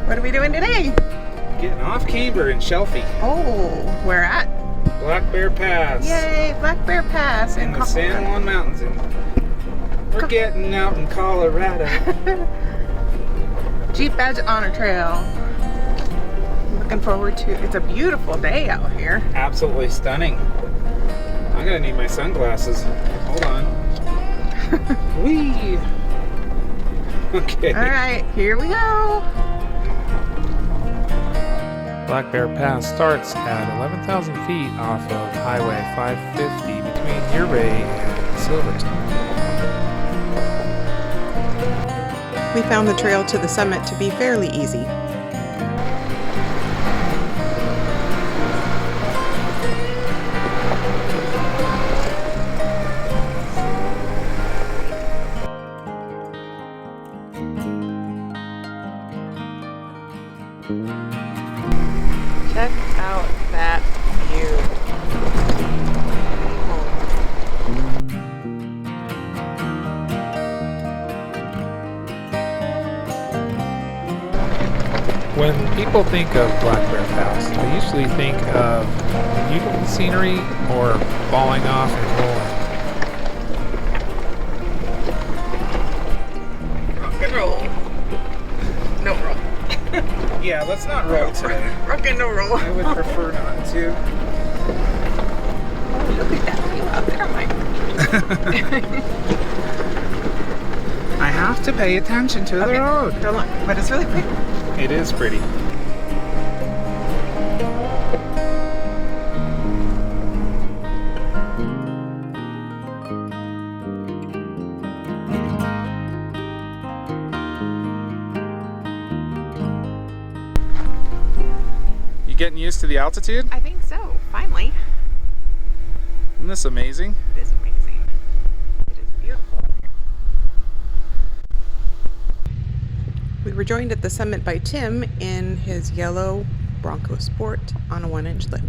What are we doing today? Getting off Camber in Shelfie. Oh, where at? Black Bear Pass. Yay, Black Bear Pass In the San Juan Mountains. We're getting out in Colorado. Jeep Badge Honor Trail. Looking forward to it. It's a beautiful day out here. Absolutely stunning. I'm gonna need my sunglasses. Hold on. Whee! Okay. Alright, here we go. Black Bear Pass starts at 11,000 feet off of Highway 550 between Ouray and Silverton. We found the trail to the summit to be fairly easy. Check out that view. When people think of Black Bear Pass, they usually think of beautiful scenery or falling off and rolling. Rock and roll. No roll. Yeah, let's not roll today. Rock and no roll. I would prefer not to. Oh, look at that view out there, Mike. I have to pay attention to the road. Hold on. But it's really pretty. It is pretty. You getting used to the altitude? I think so. Finally. Isn't this amazing? It is amazing. It is beautiful. We were joined at the summit by Tim in his yellow Bronco Sport on a 1-inch lift.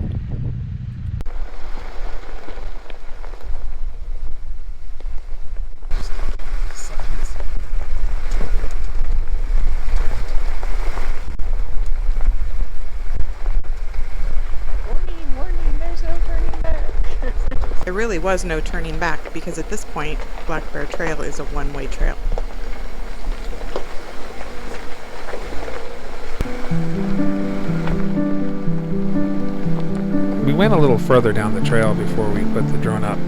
Warning, there's no turning back. There really was no turning back because at this point, Black Bear Trail is a one-way trail. We went a little further down the trail before we put the drone up.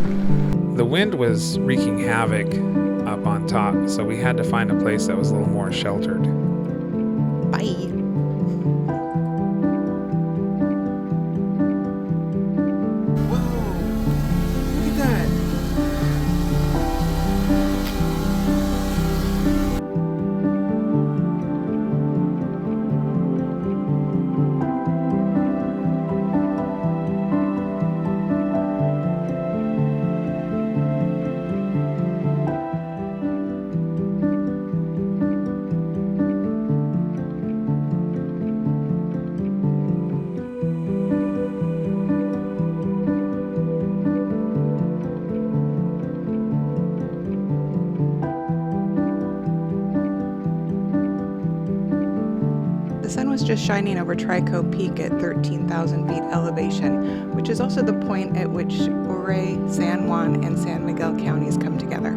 The wind was wreaking havoc up on top, so we had to find a place that was a little more sheltered. Bye! The sun was just shining over Trico Peak at 13,000 feet elevation, which is also the point at which Ouray, San Juan, and San Miguel counties come together.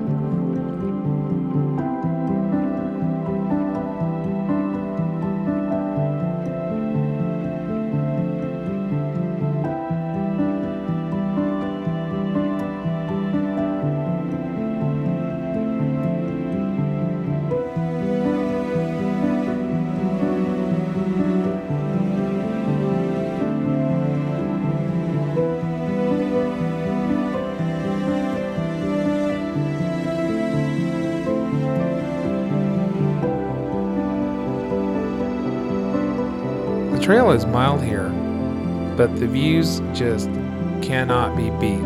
The trail is mild here, but the views just cannot be beat.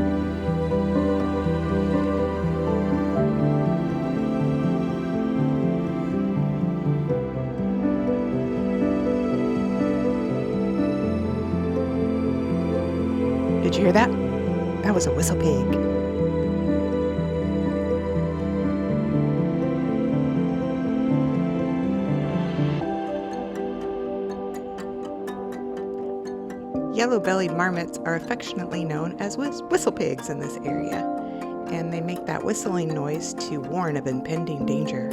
Did you hear that? That was a whistle pig. Yellow-bellied marmots are affectionately known as whistle pigs in this area, and they make that whistling noise to warn of impending danger.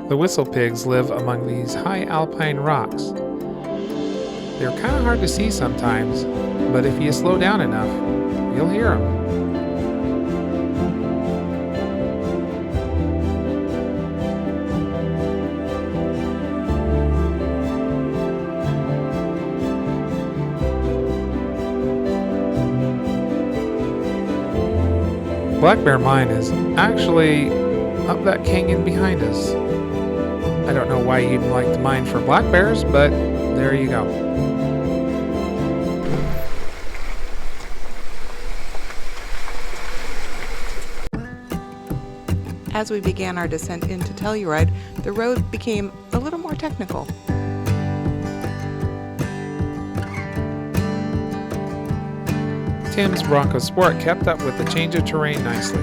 The whistle pigs live among these high alpine rocks. They're kind of hard to see sometimes, but if you slow down enough, you'll hear them. Black Bear Mine is actually up that canyon behind us. I don't know why you'd like to mine for black bears, but there you go. As we began our descent into Telluride, the road became a little more technical. Tim's Bronco Sport kept up with the change of terrain nicely.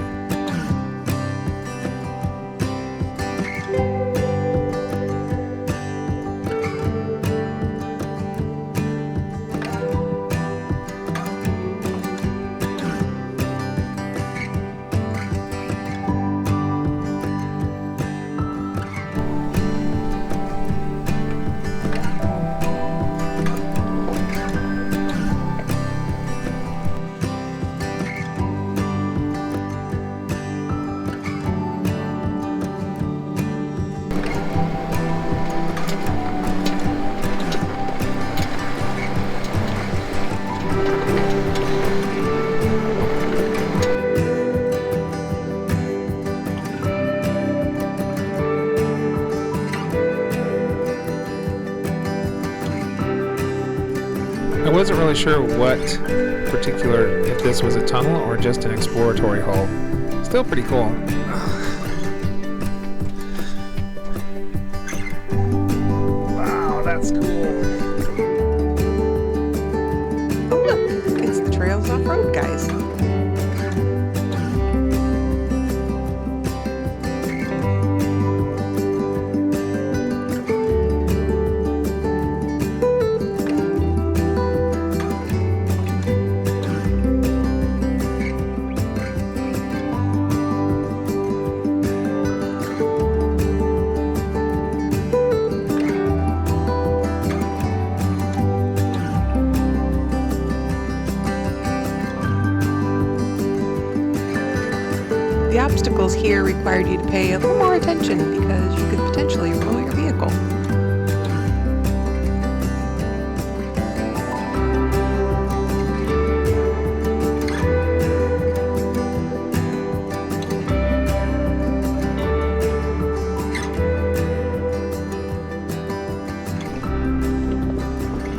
I wasn't really sure if this was a tunnel or just an exploratory hole. Still pretty cool. Wow, that's cool. Oh look, it's the Trails Off-Road guys. The obstacles here required you to pay a little more attention because you could potentially roll your vehicle.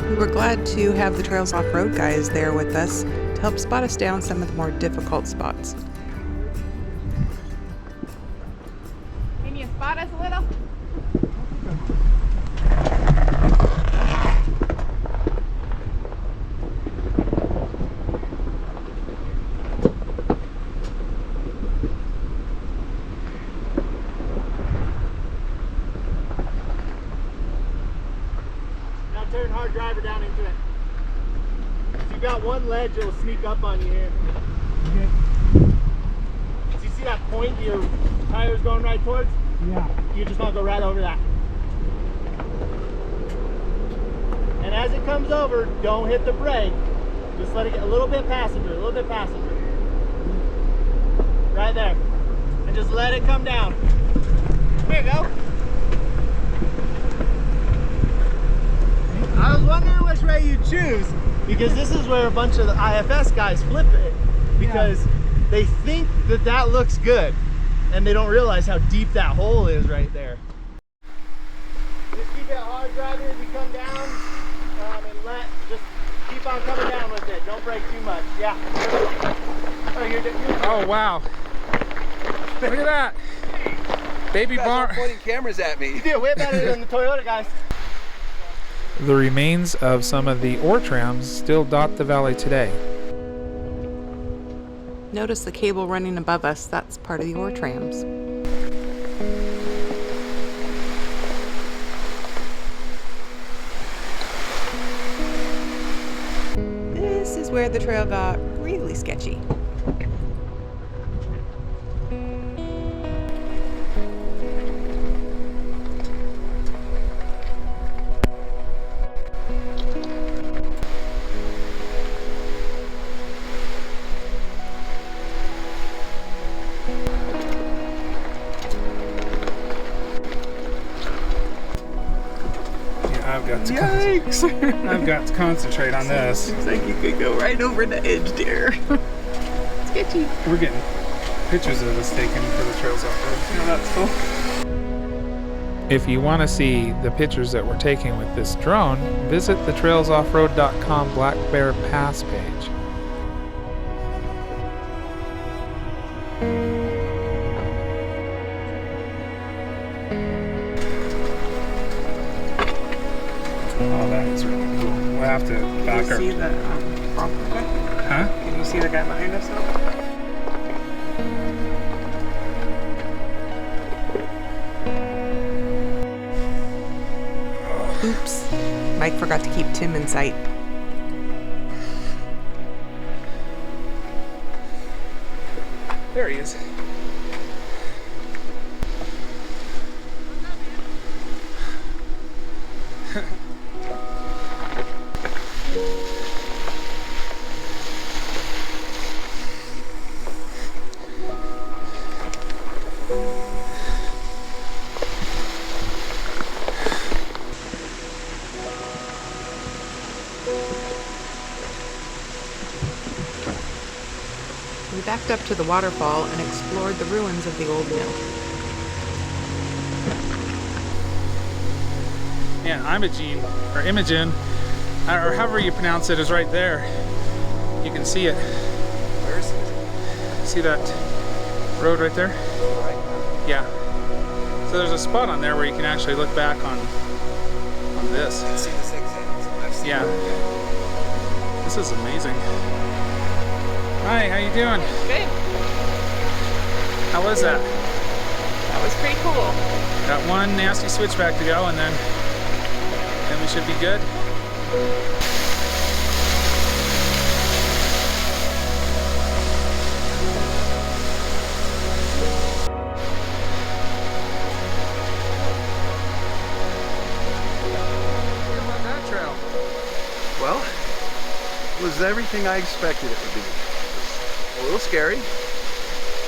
We were glad to have the Trails Off-Road guys there with us to help spot us down some of the more difficult spots. Can you spot us a little? Now turn hard driver down into it. If you got one ledge, it'll sneak up on you here. Okay. So you see that point your tire's going right towards? Yeah. You just want to go right over that. And as it comes over, don't hit the brake. Just let it get a little bit passenger, a little bit passenger. Right there. And just let it come down. There you go. I was wondering which way you choose, because this is where a bunch of the IFS guys flip it, because they think that that looks good, and they don't realize how deep that hole is right there. Just keep it hard driving as you come down, and just keep on coming down with it. Don't brake too much. Yeah. Oh, you're Oh wow! Look at that, baby barn. Pointing cameras at me. You did way better than the Toyota guys. The remains of some of the ore trams still dot the valley today. Notice the cable running above us, that's part of the ore trams. This is where the trail got really sketchy. Yikes! I've got to concentrate on this. Looks like you could go right over the edge there. Sketchy. We're getting pictures of us taken for the Trails Off-Road. Oh, that's cool. If you want to see the pictures that we're taking with this drone, visit the trailsoffroad.com Black Bear Pass page. Oh, that is really cool. We'll have to back Can you see the front guy? Huh? Can you see the guy behind us now? Oops. Mike forgot to keep Tim in sight. There he is. We backed up to the waterfall and explored the ruins of the old mill. Yeah, Imogene, or Imogene, or however you pronounce it, is right there. You can see it. Where is it? See that road right there? Right. Yeah. So there's a spot on there where you can actually look back on this. You can see the 6 ends. I've seen Yeah. it. This is amazing. Hi, how you doing? Good. How was that? That was pretty cool. Got one nasty switchback to go, and then we should be good. What about that trail? Well, it was everything I expected it would be. A little scary,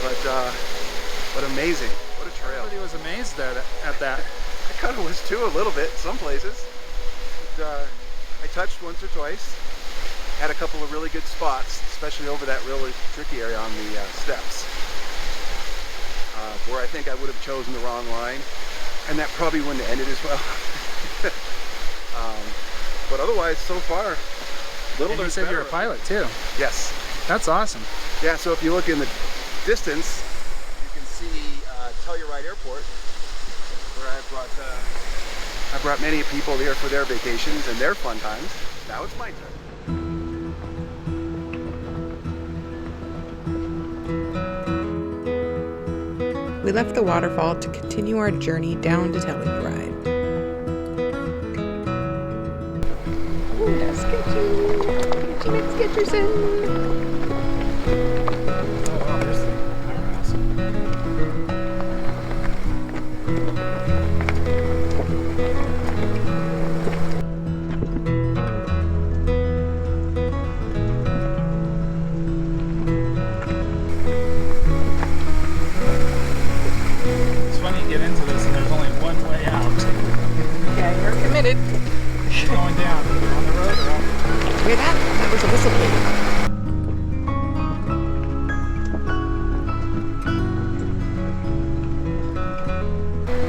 but amazing. What a trail. Everybody was amazed at that. I kind of was too a little bit, some places. But, I touched once or twice. Had a couple of really good spots, especially over that really tricky area on the steps. Where I think I would have chosen the wrong line. And that probably wouldn't have ended as well. But otherwise, so far, little And you said you're a pilot too. Yes. That's awesome. Yeah, so if you look in the distance, you can see Telluride Airport, where I brought many people there for their vacations and their fun times. Now it's my turn. We left the waterfall to continue our journey down to Telluride. Ooh, that's sketchy. Sketchy McSketcherson. Oh wow, there's the Animas. It's funny you get into this and there's only one way out. Yeah, you're committed. You're going down. You're on the road or off? Hear that? That was a whistle blade.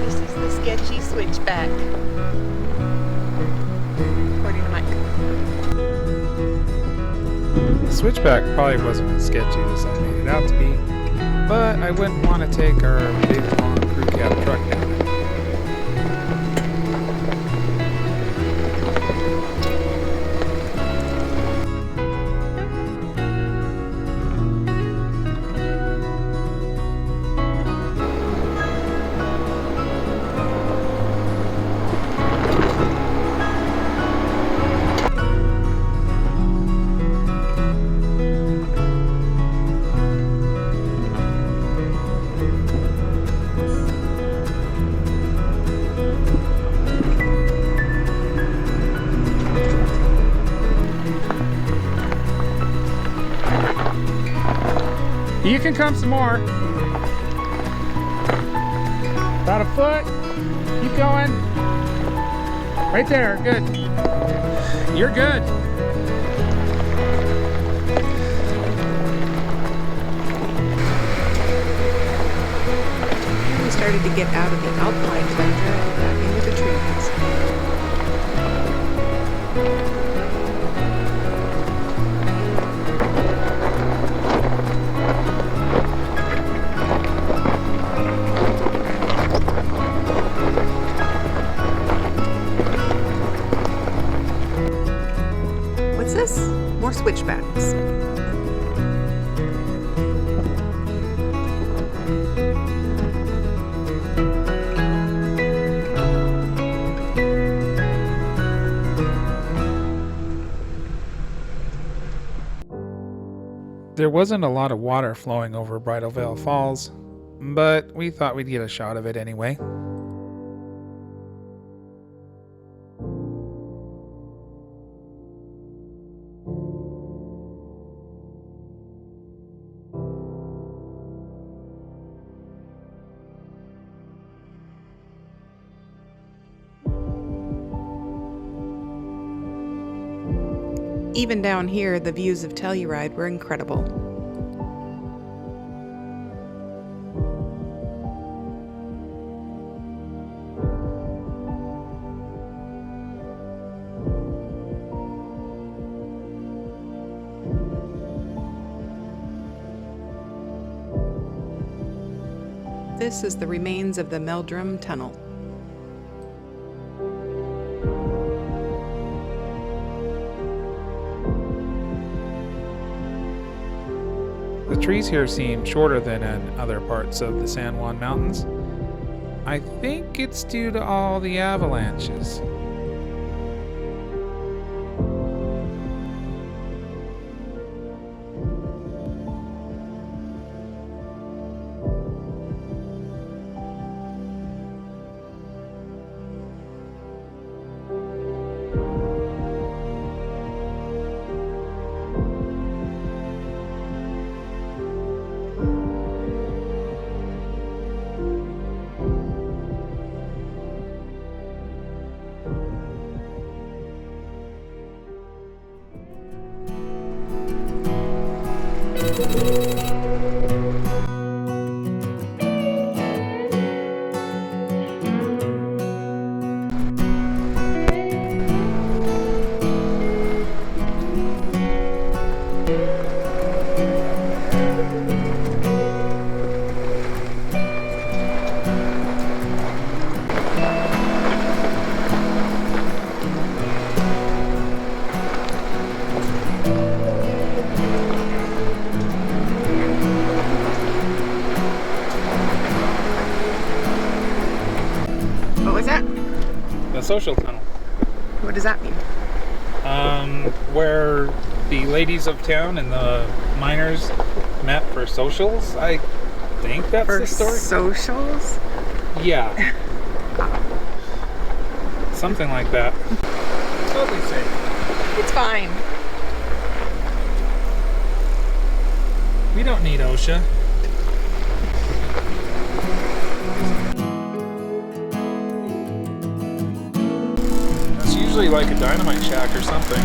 This is the sketchy switchback. According to Mike. The switchback probably wasn't as sketchy as I made it out to be, but I wouldn't want to take our big long crew cab truck down it. You can come some more. About a foot. Keep going. Right there. Good. You're good. We started to get out of the Alpine tundra and back into the trees. What's this? More switchbacks. There wasn't a lot of water flowing over Bridal Veil Falls, but we thought we'd get a shot of it anyway. Even down here, the views of Telluride were incredible. This is the remains of the Meldrum Tunnel. The trees here seem shorter than in other parts of the San Juan Mountains. I think it's due to all the avalanches. Social tunnel. What does that mean? Where the ladies of town and the miners met for socials. I think that's For the story. socials? Yeah. Something like that. Totally safe. It's fine. We don't need OSHA. Usually like a dynamite shack or something.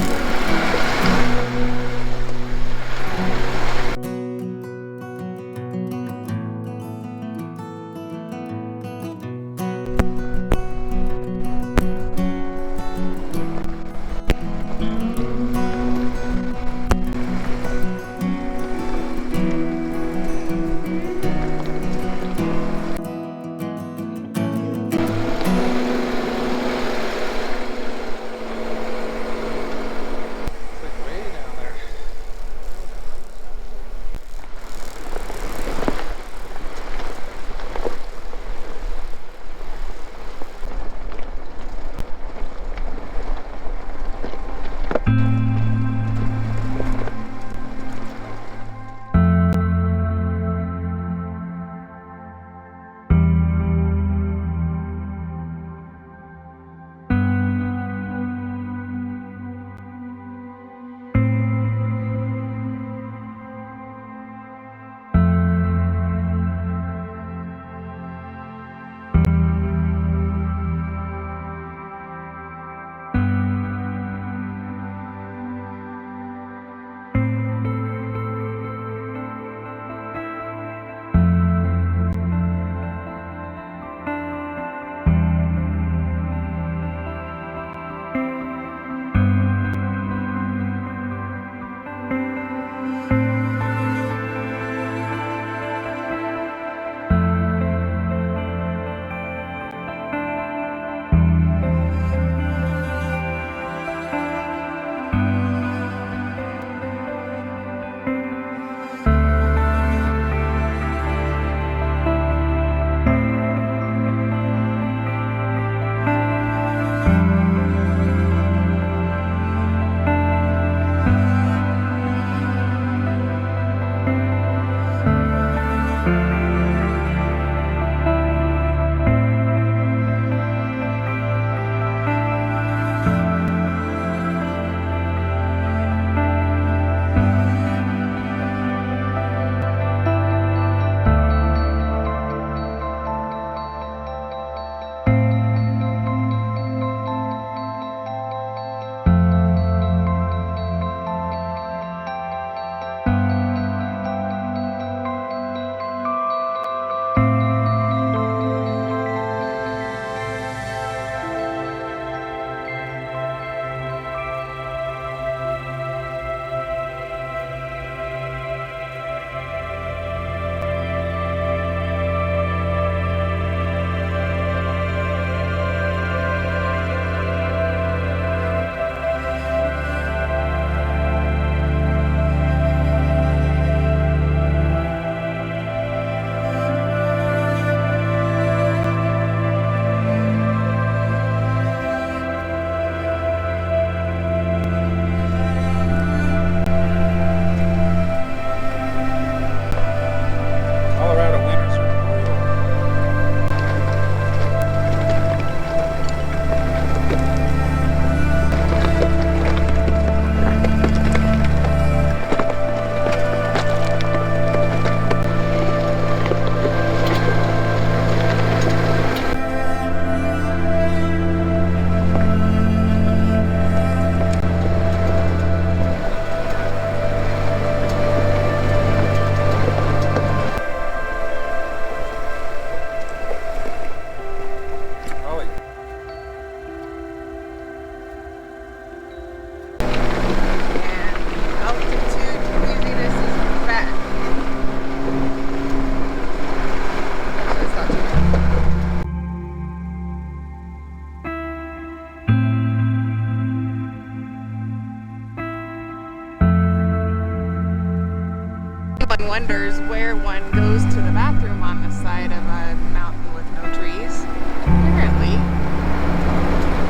One wonders where one goes to the bathroom on the side of a mountain with no trees. Apparently,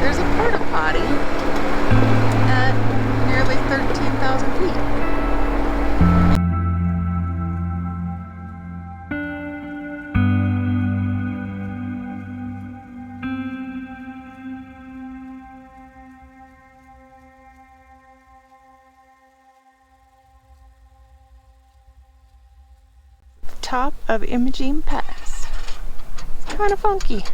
there's a porta potty at nearly 13,000 feet. Top of Imogene Pass. It's kind of funky.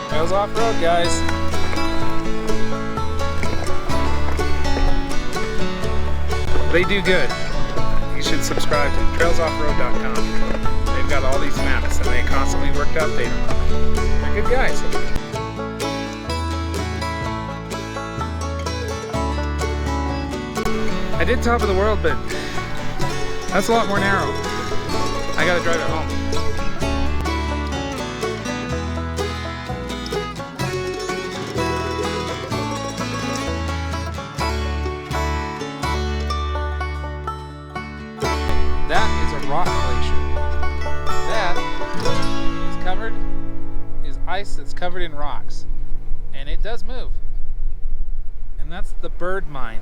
Trails off-road, guys. They do good. You should subscribe to trailsoffroad.com. They've got all these maps and they constantly work to update them. They're good guys. I did Top of the World, but that's a lot more narrow. I gotta drive it home. That is a rock glacier. That is ice that's covered in rocks. And it does move. And that's the bird mine.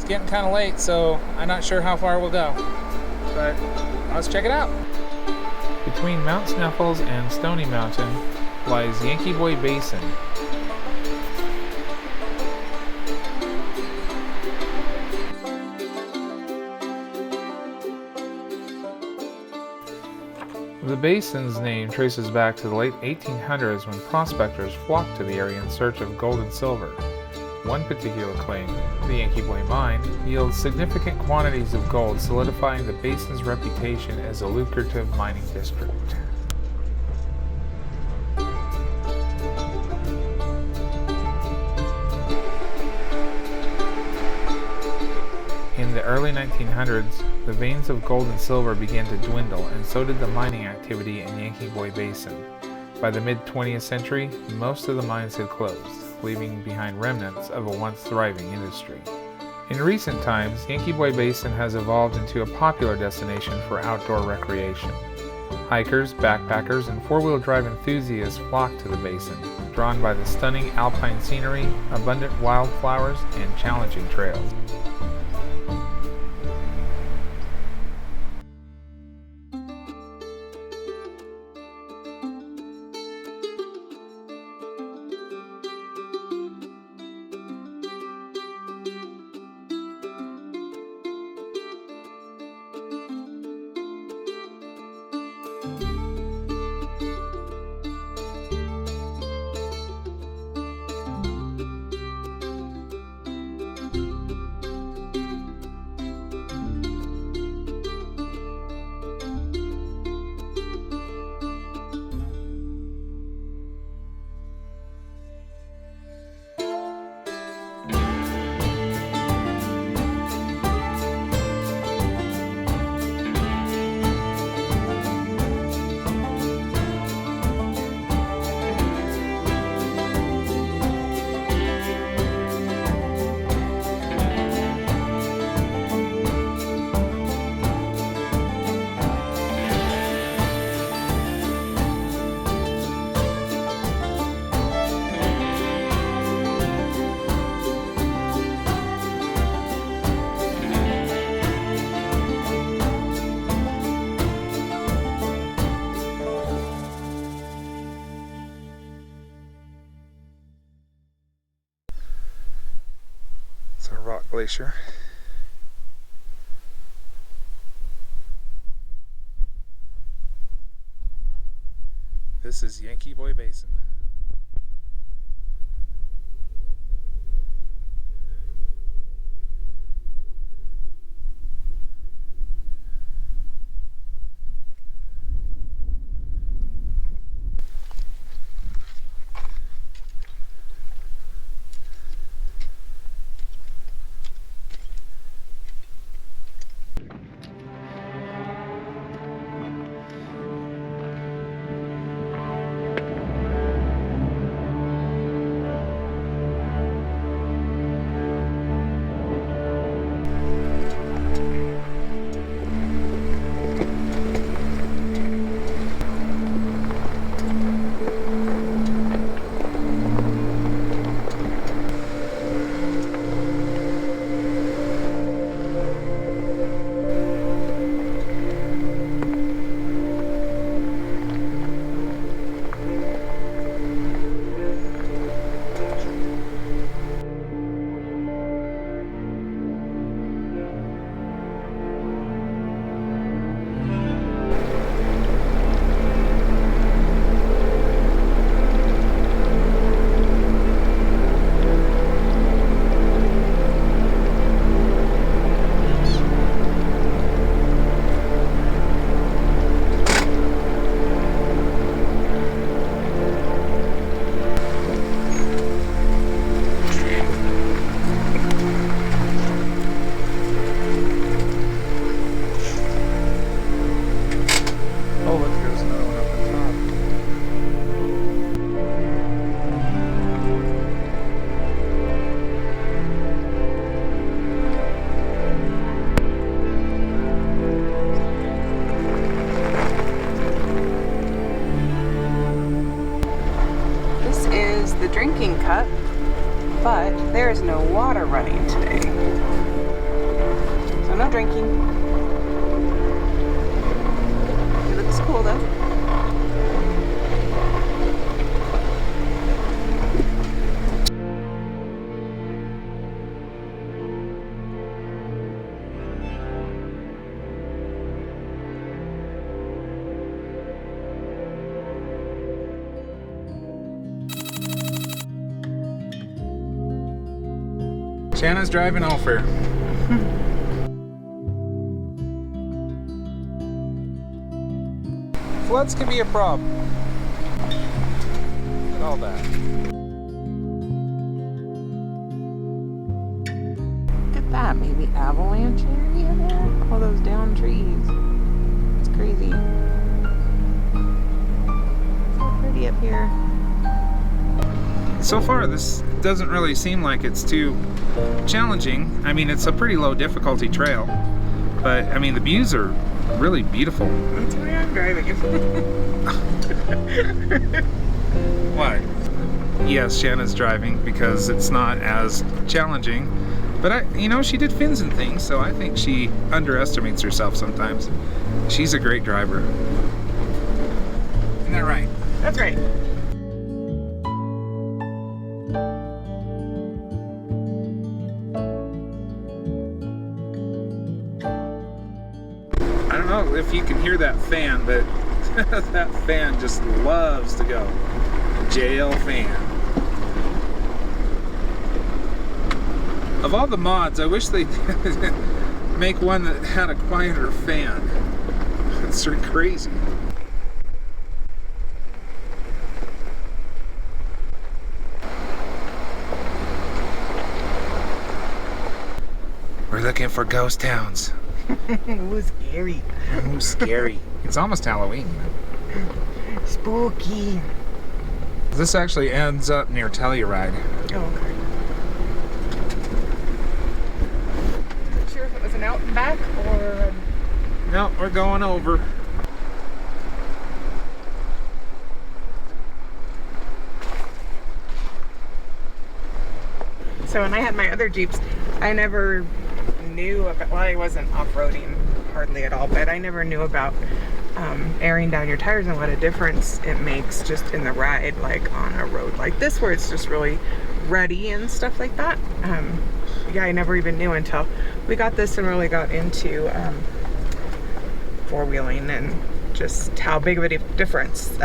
getting kind of late, so I'm not sure how far we'll go. But let's check it out. Between Mount Snuffles and Stony Mountain lies Yankee Boy Basin. The basin's name traces back to the late 1800s when prospectors flocked to the area in search of gold and silver. One particular claim, the Yankee Boy Mine, yields significant quantities of gold, solidifying the basin's reputation as a lucrative mining district. In the early 1900s, the veins of gold and silver began to dwindle, and so did the mining activity in Yankee Boy Basin. By the mid-20th century, most of the mines had closed, leaving behind remnants of a once thriving industry. In recent times, Yankee Boy Basin has evolved into a popular destination for outdoor recreation. Hikers, backpackers, and four-wheel drive enthusiasts flock to the basin, drawn by the stunning alpine scenery, abundant wildflowers, and challenging trails. Rock Glacier. This is Yankee Boy Basin. cool though. Shanna's driving Ophir. Floods can be a problem. Look at all that. Look at that, maybe avalanche area there. All those down trees. It's crazy. So pretty up here. So far, this doesn't really seem like it's too challenging. I mean, it's a pretty low difficulty trail, but I mean, the views are really beautiful. That's why I'm driving. What? Yes, Shanna's driving because it's not as challenging. But you know, she did fins and things, so I think she underestimates herself sometimes. She's a great driver. Isn't that right? That's right. I don't know if you can hear that fan, but that fan just loves to go. JL fan. Of all the mods, I wish they make one that had a quieter fan. It's sort of crazy. We're looking for ghost towns. It was scary. Oh, scary. It's almost Halloween. Spooky. This actually ends up near Telluride. Oh, okay. Not sure if it was an out and back or... No, we're going over. So when I had my other Jeeps, I never knew about, well, I wasn't off-roading hardly at all, but I never knew about airing down your tires and what a difference it makes just in the ride, like on a road like this where it's just really ruddy and stuff like that. Yeah, I never even knew until we got this and really got into four-wheeling and just how big of a difference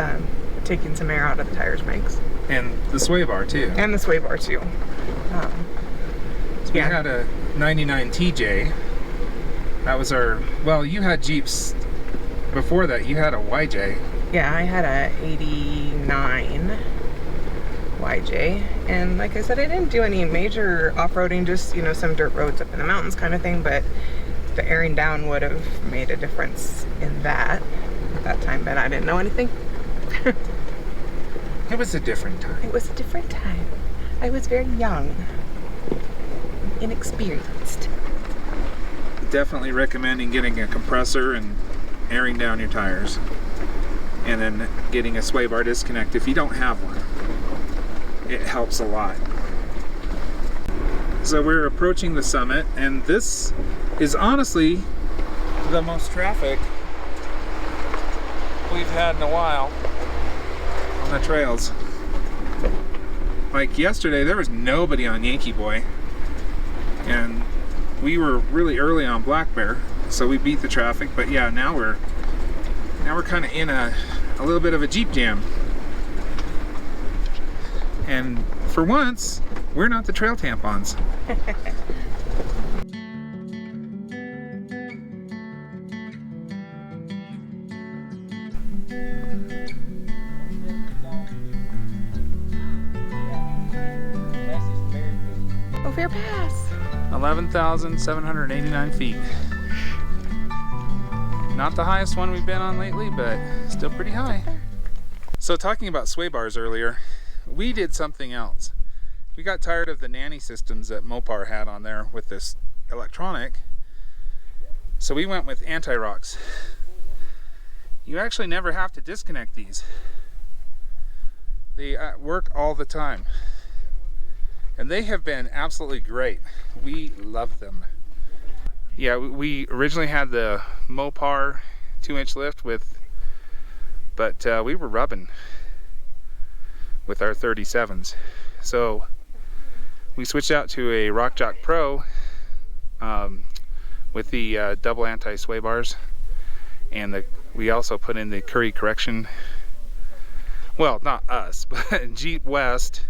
taking some air out of the tires makes. And the sway bar too. And the sway bar too. So we had a 99 TJ. That was our, well, you had Jeeps before that. You had a YJ. Yeah, I had a 89 YJ. And like I said, I didn't do any major off-roading, just, you know, some dirt roads up in the mountains kind of thing, but the airing down would have made a difference in that at that time, but I didn't know anything. It was a different time. It was a different time. I was very young, inexperienced. Definitely recommending getting a compressor and airing down your tires, and then getting a sway bar disconnect if you don't have one. It helps a lot. So we're approaching the summit, and this is honestly the most traffic we've had in a while on the trails. Like yesterday, there was nobody on Yankee Boy, and we were really early on Black Bear, so we beat the traffic. But yeah, now we're kind of in a little bit of a Jeep jam, and for once, we're not the trail tampons. Ophir Pass. 11,789 feet. Not the highest one we've been on lately, but still pretty high. So talking about sway bars earlier, we did something else. We got tired of the nanny systems that Mopar had on there with this electronic, so we went with anti-rocks. You actually never have to disconnect these. They work all the time. And they have been absolutely great. We love them. Yeah, we originally had the Mopar 2-inch lift with but we were rubbing with our 37s. So we switched out to a Rock Jock Pro with the double anti-sway bars, and we also put in the Curry correction. Well, not us, but Jeep West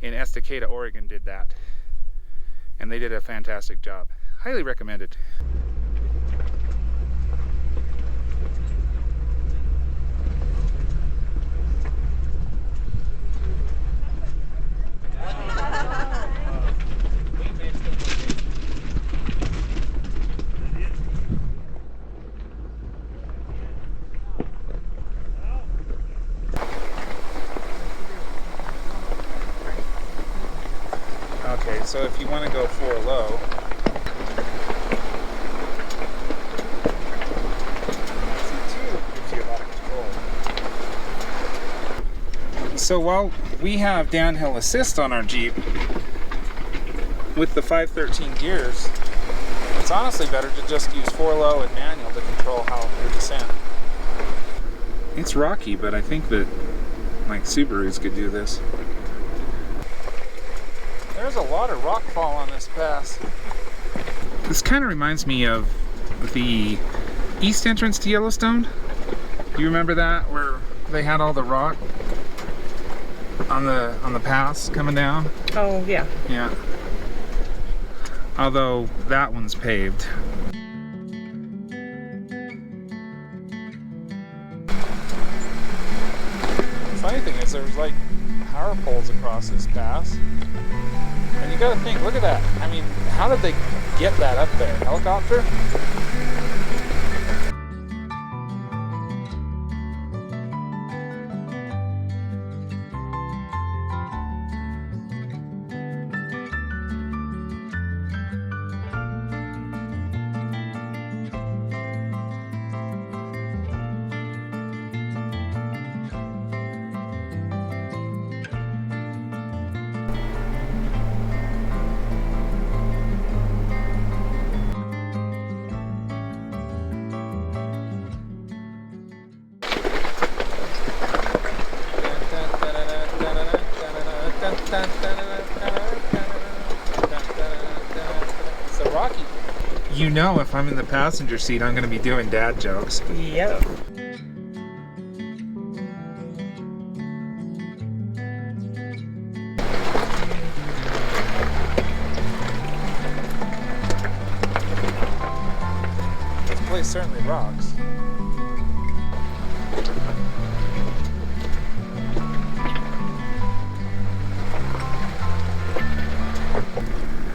in Estacada, Oregon did that, and they did a fantastic job. Highly recommended. Okay, so if you want to go 4 low, C2 gives you a lot of control. So while we have downhill assist on our Jeep with the 513 gears, it's honestly better to just use 4 low and manual to control how the descent. It's rocky, but I think that like Subarus could do this. There's a lot of rock fall on this pass. This kind of reminds me of the east entrance to Yellowstone. Do you remember that, where they had all the rock on the pass coming down? Oh, yeah. Yeah. Although that one's paved. The funny thing is there's like power poles across this pass. And you gotta think, look at that. I mean, how did they get that up there? Helicopter? So Rocky, you know, if I'm in the passenger seat, I'm going to be doing dad jokes. Yep. This place certainly rocks.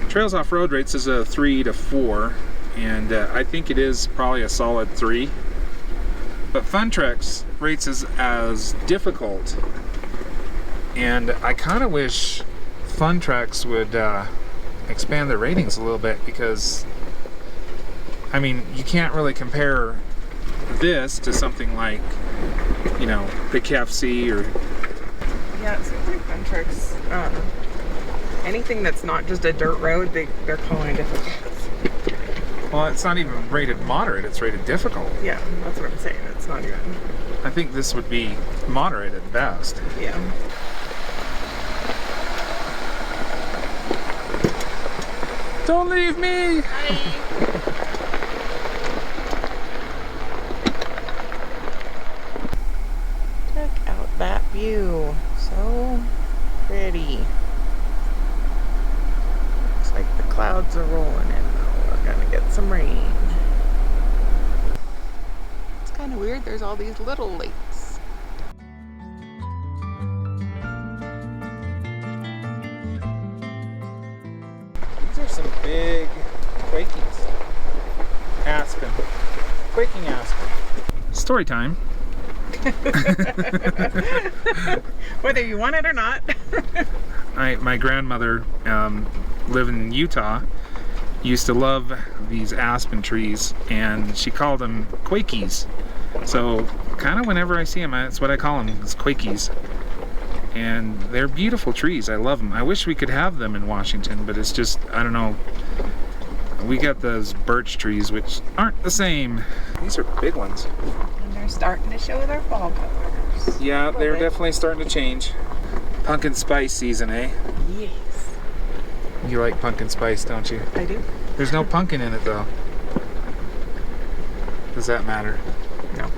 Trails Off-Road rates is a 3 to 4, and I think it is probably a solid 3. But Fun Treks rates is as difficult, and I kind of wish Fun Treks would expand their ratings a little bit, because I mean, you can't really compare this to something like, you know, Poughkeepsie or... Yeah, it seems like Fun Treks, anything that's not just a dirt road, they're calling difficult. Well, it's not even rated moderate, it's rated difficult. Yeah, that's what I'm saying. It's not even... I think this would be moderate at best. Yeah. Don't leave me! Check out that view. So pretty. Looks like the clouds are rolling in though. We're gonna get some rain. It's kind of weird, there's all these little lakes. These are some big quakies. Aspen. Quaking aspen. Story time. Whether you want it or not. My grandmother lived in Utah, used to love these aspen trees, and she called them quakies. So kind of whenever I see them, that's what I call them, is quakies. And they're beautiful trees. I love them. I wish we could have them in Washington, but it's just, I don't know. We got those birch trees, which aren't the same. These are big ones. And they're they're starting to show their fall colors. Yeah, Little they're bit. definitely starting to change. Pumpkin spice season, eh? Yes. You like pumpkin spice, don't you? I do. There's no pumpkin in it, though. Does that matter? No.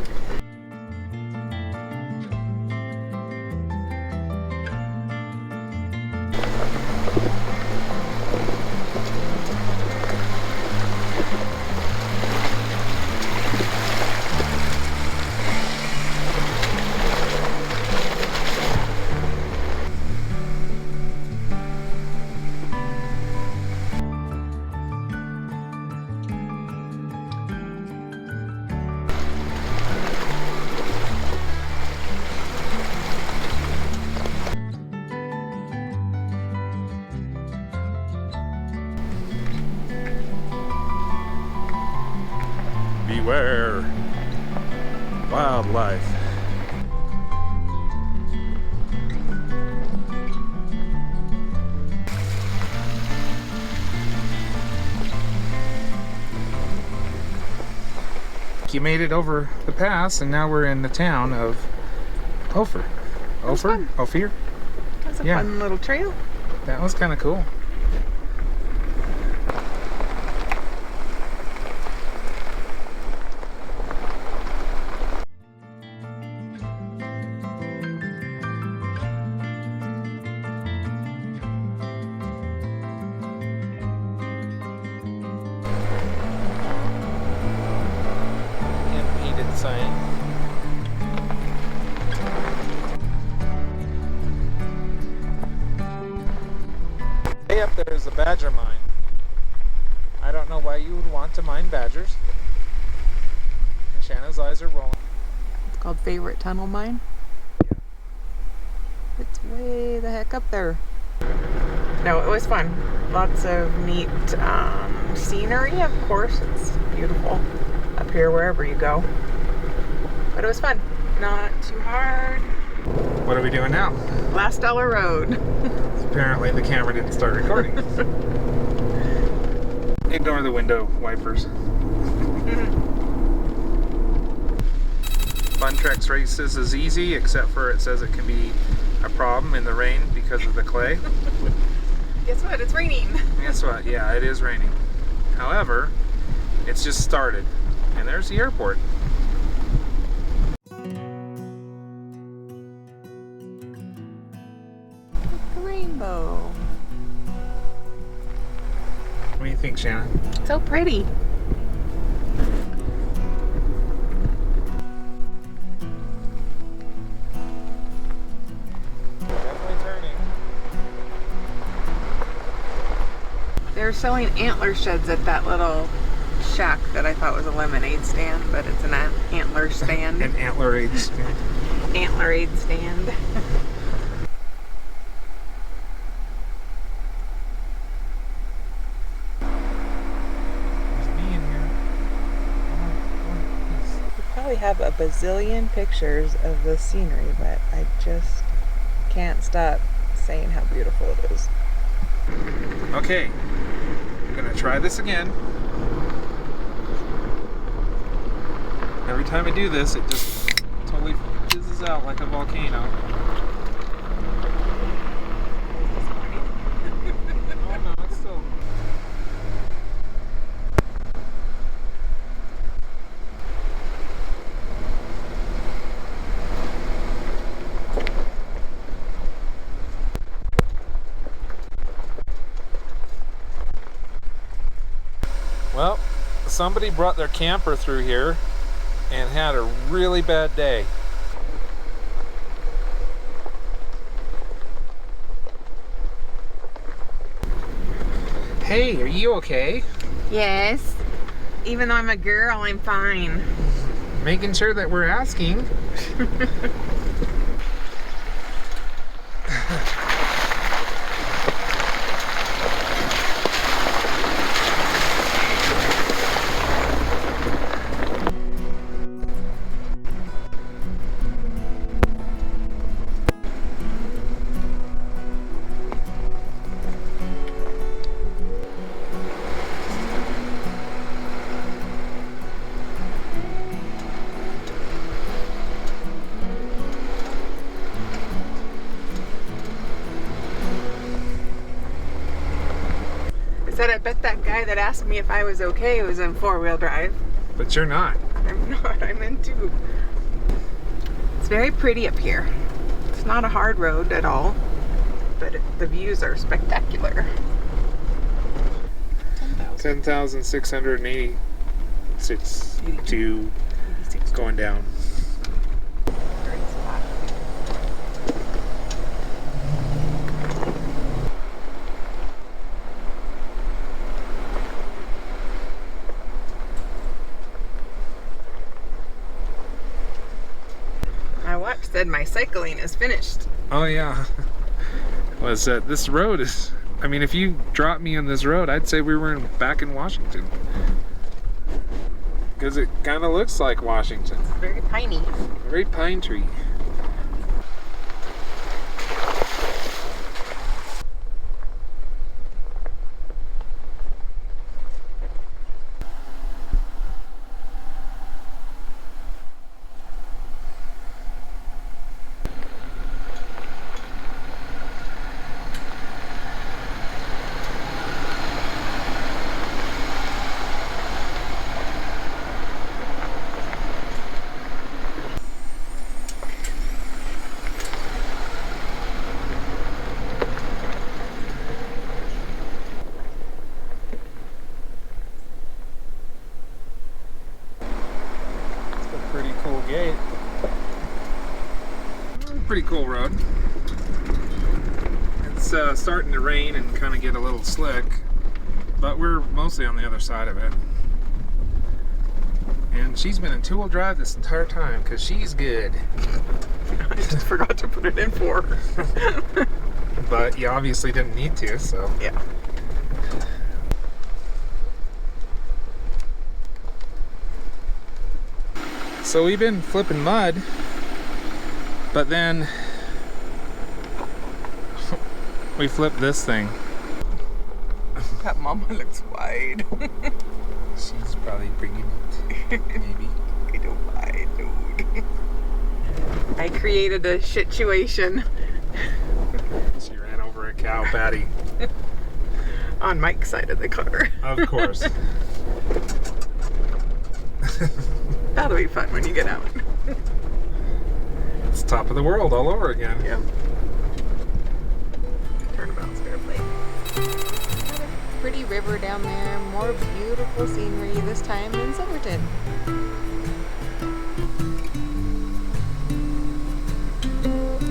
Beware wildlife. You made it over the pass, and now we're in the town of Ophir. Ophir? Ophir? That's a Yeah. fun little trail. That was kind of cool. Impeded sign. Way up there is a badger mine. I don't know why you would want to mine badgers. Shanna's eyes are rolling. It's called Favorite Tunnel Mine. Yeah. It's way the heck up there. No, it was fun. Lots of neat scenery, of course. It's beautiful up here wherever you go. But it was fun. Not too hard. What are we doing now? Last Dollar Road. Apparently the camera didn't start recording. Ignore the window wipers. Fun Trex races is easy, except for it says it can be a problem in the rain because of the clay. Guess what? It's raining. Guess what? Yeah, it is raining. However, it's just started. And there's the airport. The rainbow. What do you think, Shanna? So pretty. Definitely turning. They're selling antler sheds at that little shack that I thought was a lemonade stand, but it's an antler stand. An antler age stand. Antlerade stand. There's me in here. We probably have a bazillion pictures of the scenery, but I just can't stop saying how beautiful it is. Okay, I'm gonna try this again. Every time I do this, it just totally fizzes out like a volcano. Oh no, it's still. Well, somebody brought their camper through here and had a really bad day. Hey, are you okay? Yes. Even though I'm a girl, I'm fine. Making sure that we're asking. bet that guy that asked me if I was okay was in four-wheel drive. But you're not. I'm not, I'm in two. It's very pretty up here. It's not a hard road at all, but the views are spectacular. 10,682 going down. Great spot. My watch said my cycling is finished. Oh yeah. Was this road is, I mean, if you dropped me on this road, I'd say we were back in Washington. Because it kind of looks like Washington. It's very piney. Very pine tree. Pretty cool road. It's starting to rain and kind of get a little slick, but we're mostly on the other side of it. And she's been in two-wheel drive this entire time because she's good. I just forgot to put it in four. But you obviously didn't need to, so. Yeah. So we've been flipping mud, but then we flipped this thing. That mama looks wide. She's probably bringing it, maybe. I don't mind, dude. I created a situation. She ran over a cow patty. On Mike's side of the car. Of course. That'll be fun when you get out. It's top of the world all over again. Yeah. Turnabout's fair play. Pretty river down there, more beautiful scenery this time in Silverton.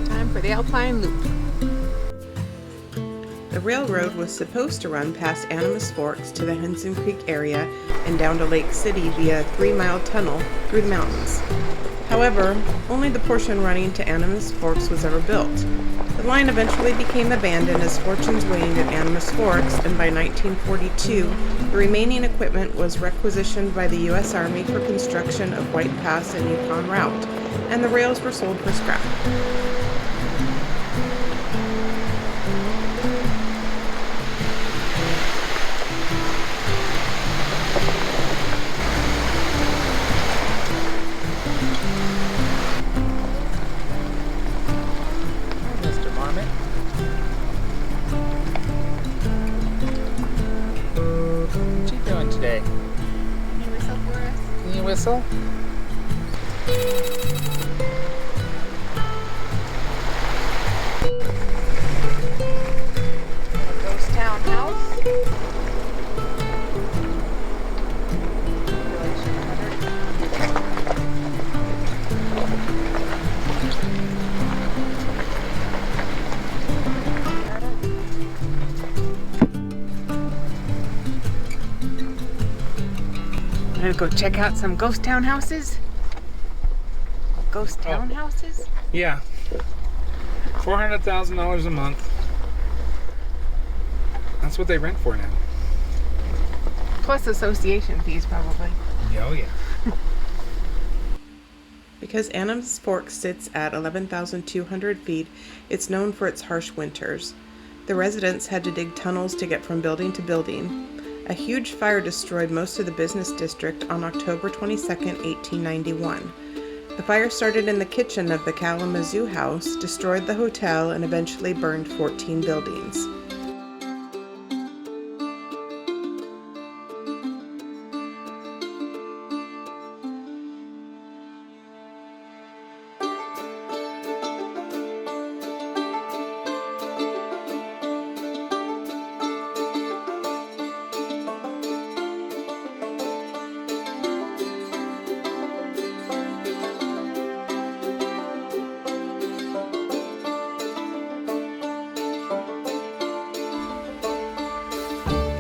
Time for the Alpine Loop. The railroad was supposed to run past Animas Forks to the Henson Creek area and down to Lake City via a 3-mile tunnel through the mountains. However, only the portion running to Animas Forks was ever built. The line eventually became abandoned as fortunes waned at Animas Forks, and by 1942, the remaining equipment was requisitioned by the U.S. Army for construction of White Pass and Yukon Route, and the rails were sold for scrap. Whistle? Ghost Town House. I'm gonna go check out some ghost town houses. Ghost town houses? Yeah. $400,000 a month. That's what they rent for now. Plus association fees, probably. Oh, yeah. Because Animas Forks sits at 11,200 feet, it's known for its harsh winters. The residents had to dig tunnels to get from building to building. A huge fire destroyed most of the business district on October 22, 1891. The fire started in the kitchen of the Kalamazoo House, destroyed the hotel, and eventually burned 14 buildings.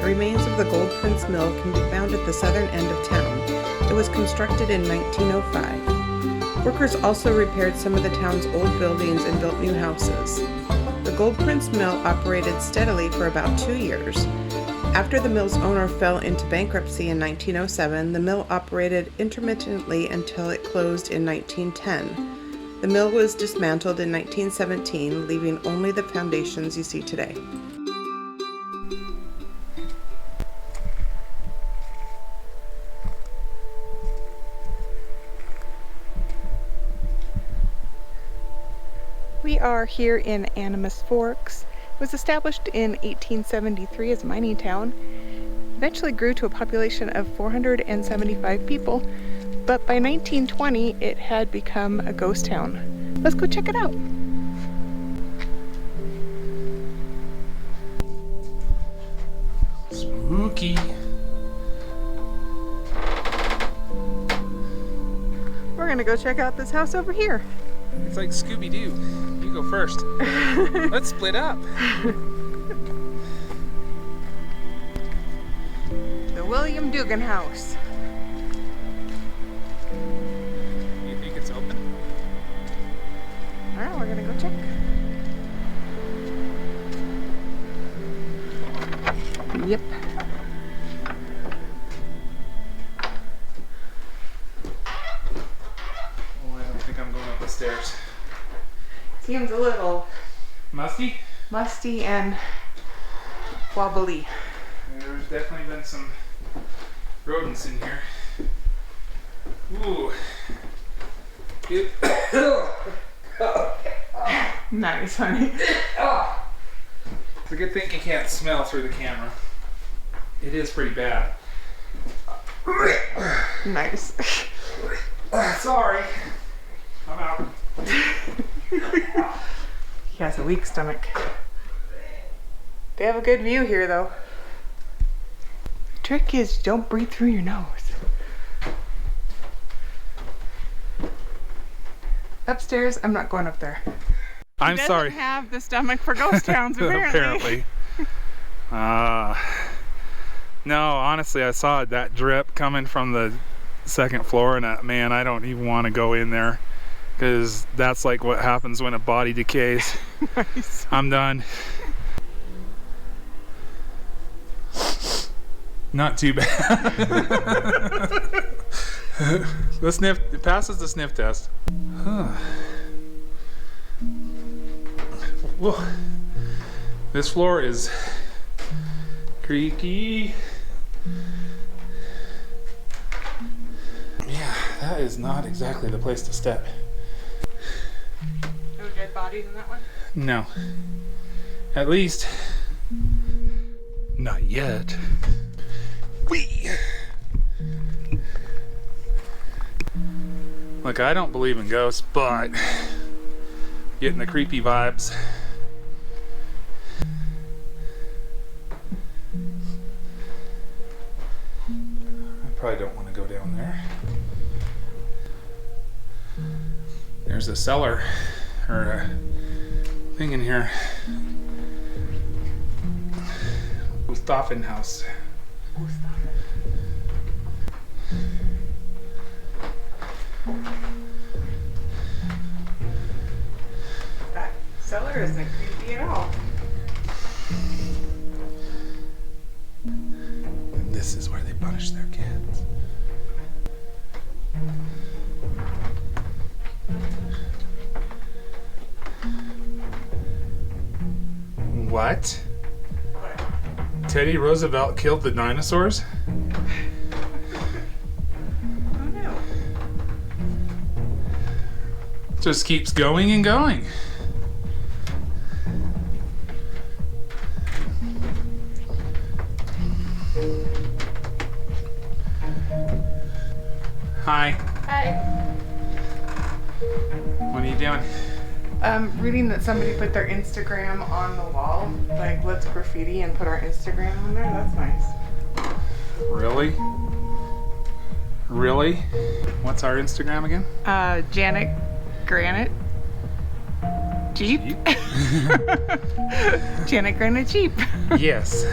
remains of the Gold Prince Mill can be found at the southern end of town. It was constructed in 1905. Workers also repaired some of the town's old buildings and built new houses. The Gold Prince Mill operated steadily for about 2 years. After the mill's owner fell into bankruptcy in 1907, the mill operated intermittently until it closed in 1910. The mill was dismantled in 1917, leaving only the foundations you see today. We are here in Animas Forks. It was established in 1873 as a mining town. Eventually grew to a population of 475 people, but by 1920 it had become a ghost town. Let's go check it out. Spooky. We're gonna go check out this house over here. It's like Scooby-Doo. You go first. Let's split up. The William Dugan house. You think it's open? Alright, we're gonna go check. Yep. Oh, I don't think I'm going up the stairs. Seems a little Musty? musty and wobbly. There's definitely been some rodents in here. Ooh. It, Nice, honey. it's a good thing you can't smell through the camera. It is pretty bad. Nice. Sorry. I'm out. He has a weak stomach. They have a good view here, though. The trick is don't breathe through your nose. Upstairs, I'm not going up there. I'm He sorry. doesn't have the stomach for ghost towns, apparently. No, honestly, I saw that drip coming from the second floor, and man, I don't even want to go in there because that's like what happens when a body decays. Nice. I'm done. Not too bad. The sniff, it passes the sniff test. Whoa. This floor is creaky. Yeah, that is not exactly the place to step. No dead bodies in that one? No. At least, not yet. Whee! Look, I don't believe in ghosts, but getting the creepy vibes. I probably don't want to go down there. There's a cellar or a thing in here. Ustaffen house. That cellar isn't creepy at all. And this is where they punish their kids. What? Teddy Roosevelt killed the dinosaurs? Oh no. Just keeps going and going. Hi. Hi. What are you doing? Reading that somebody put their Instagram on the wall. Like, let's graffiti and put our Instagram on there. That's nice. Really? Really? What's our Instagram again? Janet Granite Jeep. Janet Granite Jeep. Yes.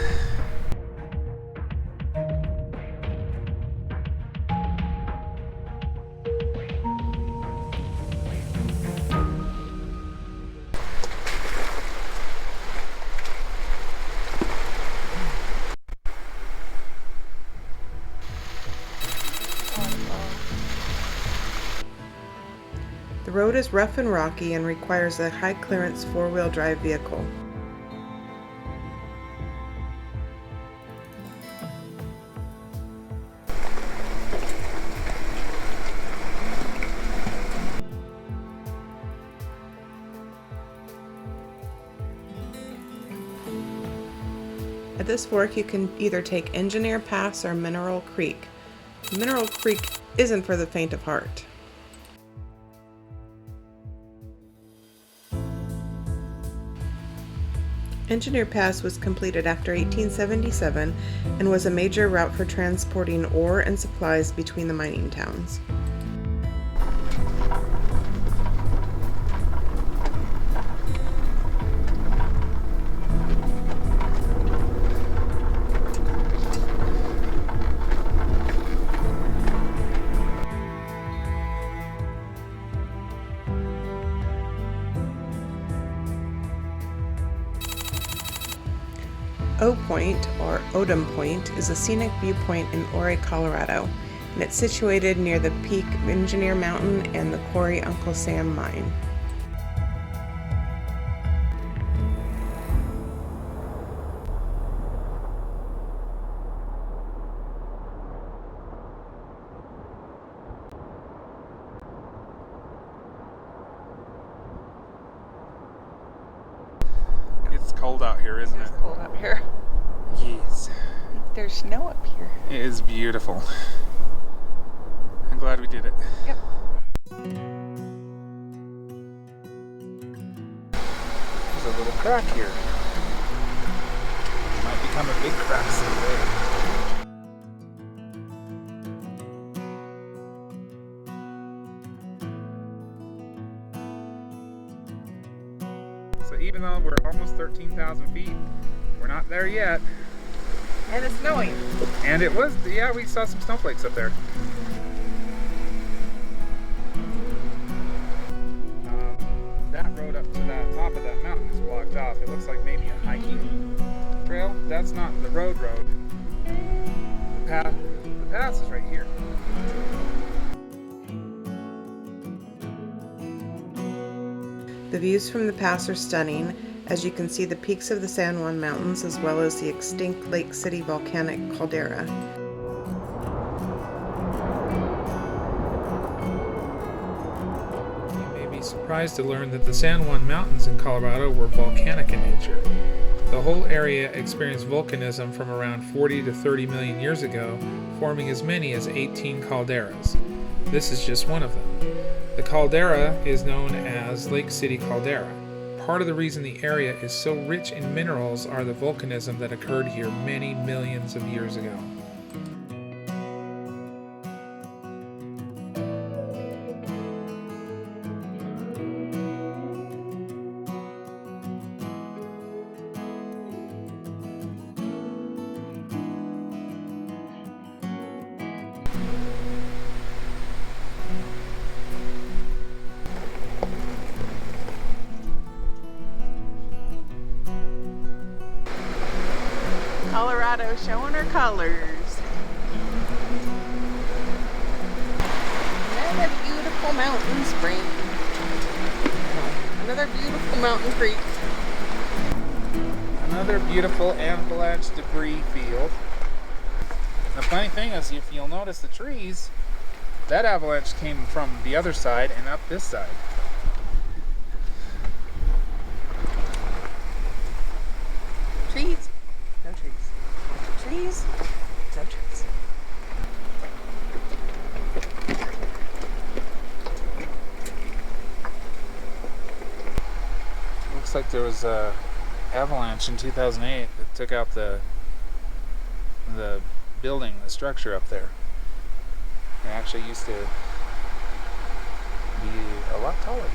The road is rough and rocky and requires a high-clearance four-wheel drive vehicle. At this fork, you can either take Imogene Pass or Mineral Creek. Mineral Creek isn't for the faint of heart. Imogene Pass was completed after 1877 and was a major route for transporting ore and supplies between the mining towns. Point, or Odom Point, is a scenic viewpoint in Ouray, Colorado, and it's situated near the peak Imogene Mountain and the quarry Uncle Sam mine. It's cold out here, isn't it? It's cold out here. Yes. There's snow up here. It is beautiful. I'm glad we did it. Yep. There's a little crack here. Might become a big crack someday. So even though we're almost 13,000 feet, we're not there yet. And it's snowing. And it was, yeah, we saw some snowflakes up there. That road up to the top of that mountain is blocked off. It looks like maybe a hiking trail. That's not the road. The pass is right here. The views from the pass are stunning, as you can see the peaks of the San Juan Mountains as well as the extinct Lake City volcanic caldera. You may be surprised to learn that the San Juan Mountains in Colorado were volcanic in nature. The whole area experienced volcanism from around 40 to 30 million years ago, forming as many as 18 calderas. This is just one of them. The caldera is known as Lake City Caldera. Part of the reason the area is so rich in minerals are the volcanism that occurred here many millions of years ago. Colorado showing her colors. Another beautiful mountain spring. Another beautiful mountain creek. Another beautiful avalanche debris field. The funny thing is, if you'll notice the trees, that avalanche came from the other side and up this side. Trees. No trees. Trees. No trees. Looks like there was a avalanche in 2008 that took out the building, the structure up there. It actually used to be a lot taller.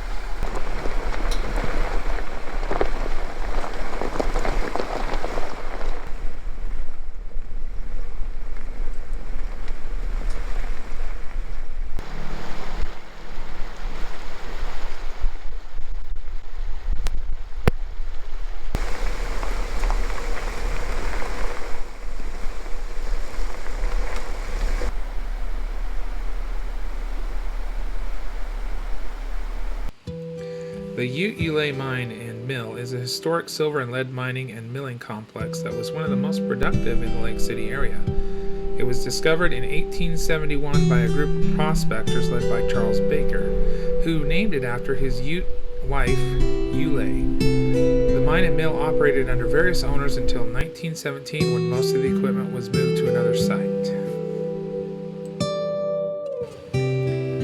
The Ulay Mine and Mill is a historic silver and lead mining and milling complex that was one of the most productive in the Lake City area. It was discovered in 1871 by a group of prospectors led by Charles Baker, who named it after his Ute wife, Ulay. The mine and mill operated under various owners until 1917, when most of the equipment was moved to another site.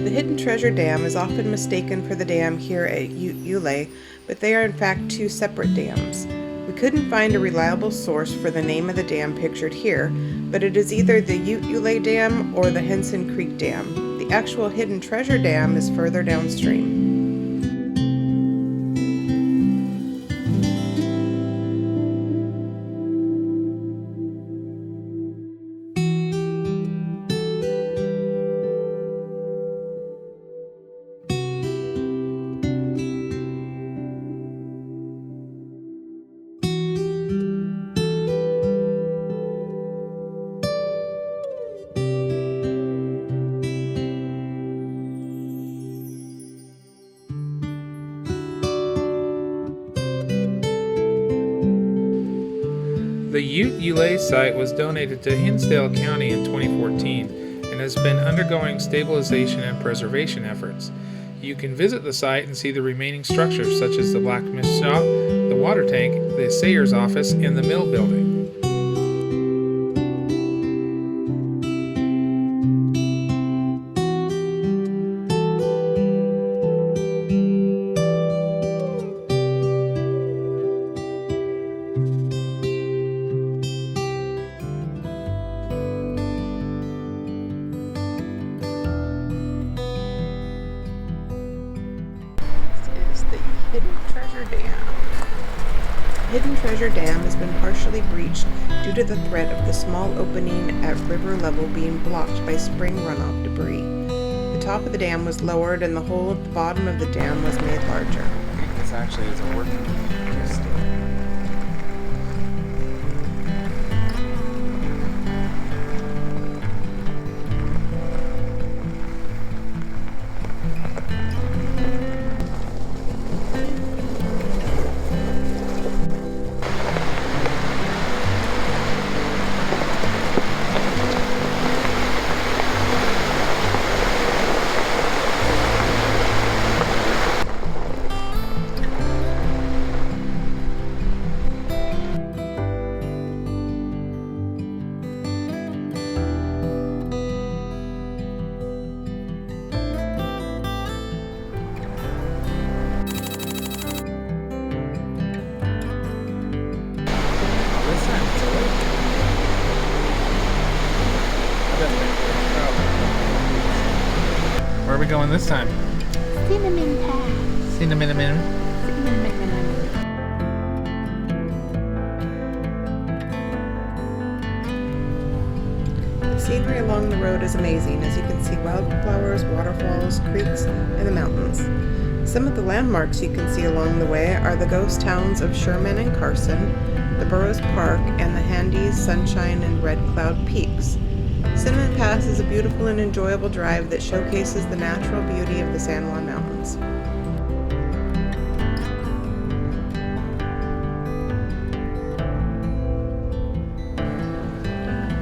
The Hidden Treasure Dam is often mistaken for the dam here at Ulay, but they are in fact two separate dams. We couldn't find a reliable source for the name of the dam pictured here, but it is either the Ulay Dam or the Henson Creek Dam. The actual Hidden Treasure Dam is further downstream. The Ulay site was donated to Hinsdale County in 2014 and has been undergoing stabilization and preservation efforts. You can visit the site and see the remaining structures such as the blacksmith shop, the water tank, the assayer's office, and the mill building. Hidden Treasure Dam has been partially breached due to the threat of the small opening at river level being blocked by spring runoff debris. The top of the dam was lowered and the hole at the bottom of the dam was made larger. I think this actually is a working. Where are we going this time? Cinnamon Pass. Cinnamon. The scenery along the road is amazing, as you can see wildflowers, waterfalls, creeks, and the mountains. Some of the landmarks you can see along the way are the ghost towns of Sherman and Carson, the Burroughs Park, and the Handies, Sunshine, and Red Cloud Peaks. Cinnamon Pass is a beautiful and enjoyable drive that showcases the natural beauty of the San Juan Mountains.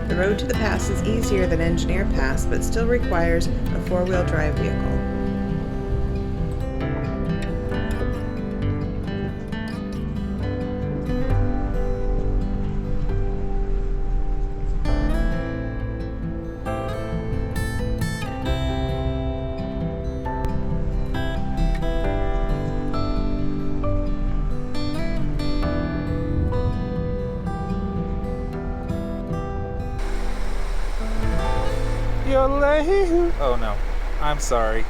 The road to the pass is easier than Engineer Pass, but still requires a four-wheel drive vehicle. Oh no, I'm sorry.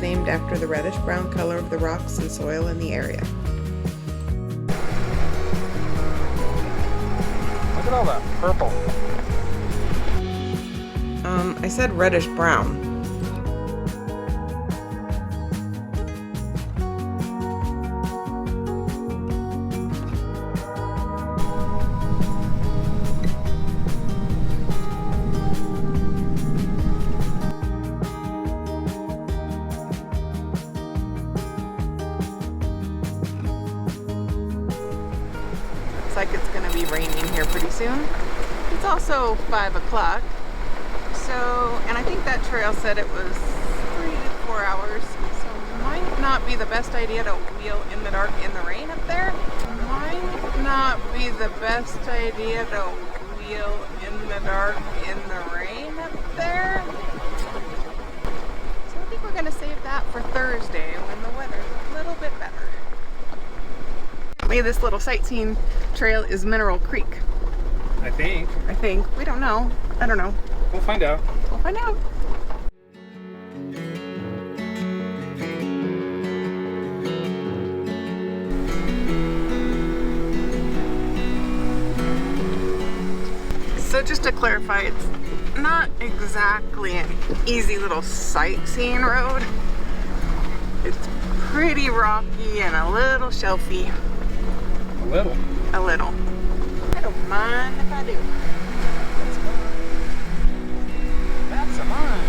named after the reddish-brown color of the rocks and soil in the area. Look at all that purple. I said reddish-brown. Like it's going to be raining here pretty soon. It's also 5 o'clock. So, and I think that trail said it was 3 to 4 hours. So might not be the best idea to wheel in the dark in the rain up there. Might not be the best idea to wheel in the dark in the rain up there. So I think we're going to save that for Thursday when the weather's a little bit better. Maybe this little sightseeing trail is Mineral Creek. I think. We don't know. I don't know. We'll find out. We'll find out. So just to clarify, it's not exactly an easy little sightseeing road. It's pretty rocky and a little shelfy. A little. A little. I don't mind if I do. That's a mine.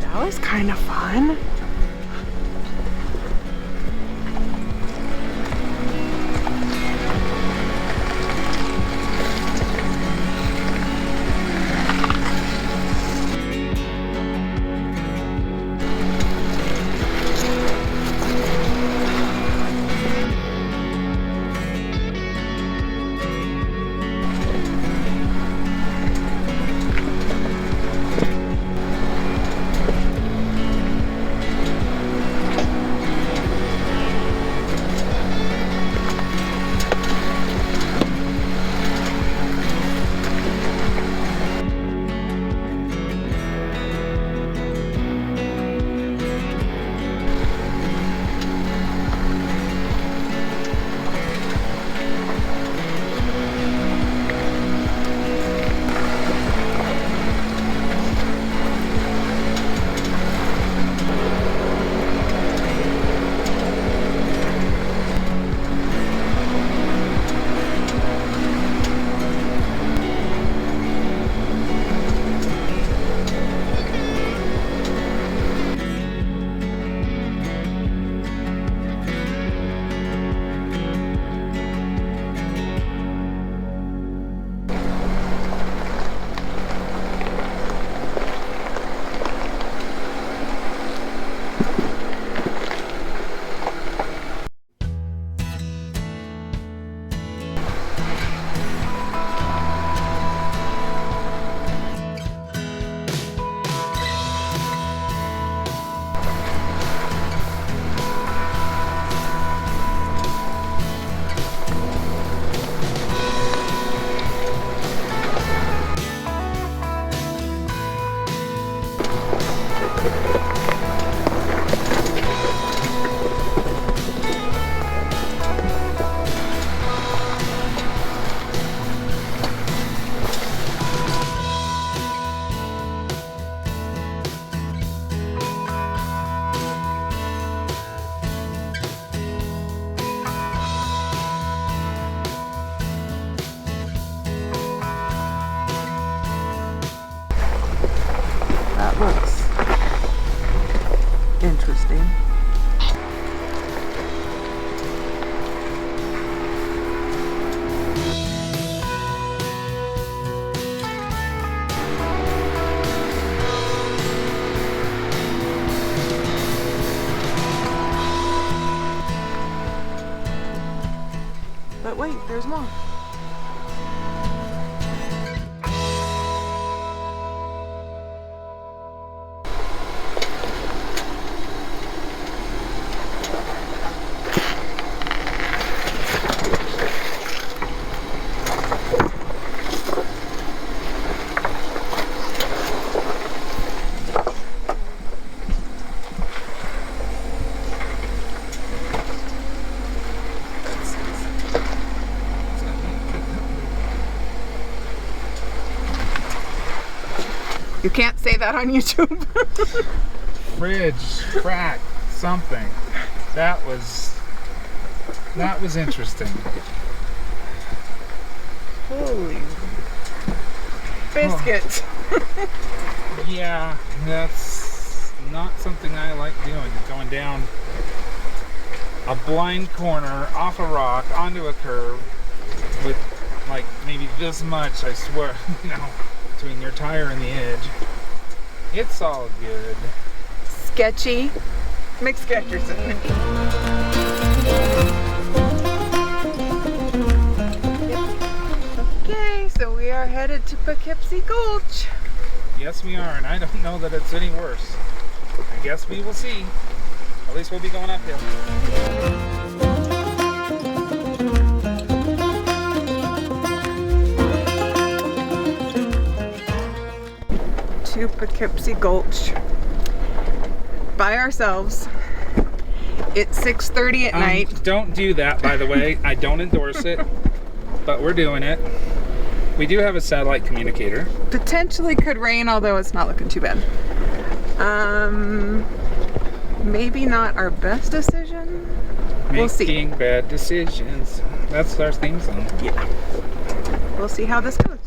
That was kind of fun. interesting. But wait, there's more. You can't say that on YouTube. Fridge, crack, something. That was interesting. Holy biscuits. Yeah, that's not something I like doing. Going down a blind corner off a rock onto a curve with like maybe this much, I swear, between your tire and the edge. It's all good. Sketchy. McSketcherson. Okay, so we are headed to Poughkeepsie Gulch. Yes, we are, and I don't know that it's any worse. I guess we will see. At least we'll be going uphill. To Poughkeepsie Gulch by ourselves. It's 6:30 at night. Don't do that, by the way. I don't endorse it, but we're doing it. We do have a satellite communicator. Potentially could rain, although it's not looking too bad. Maybe not our best decision. We'll see. Making bad decisions. That's our theme song. Yeah. We'll see how this goes.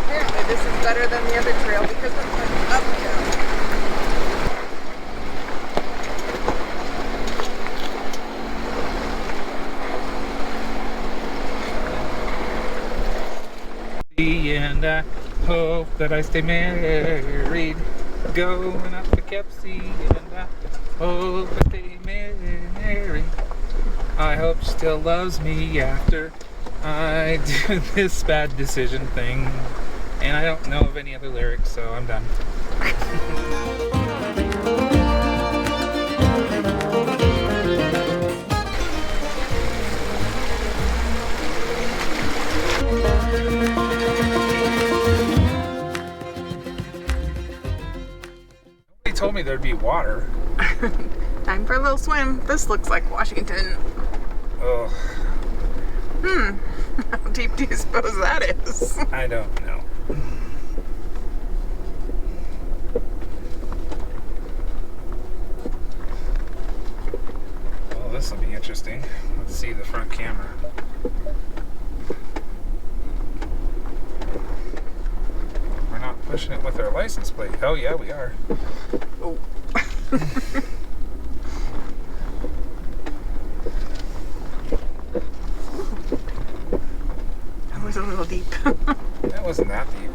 Apparently this is better than the other trail because we're going uphill. And I hope that I stay married, going up Poughkeepsie, and I hope I stay married. I hope she still loves me after I do this bad decision thing. And I don't know of any other lyrics, so I'm done. Told me there'd be water. Time for a little swim. This looks like Washington. Ugh. How deep do you suppose that is? I don't know. Well, this will be interesting. Let's see the front camera. We're not pushing it with our license plate. Oh yeah, we are. Oh. That was a little deep. That wasn't that deep.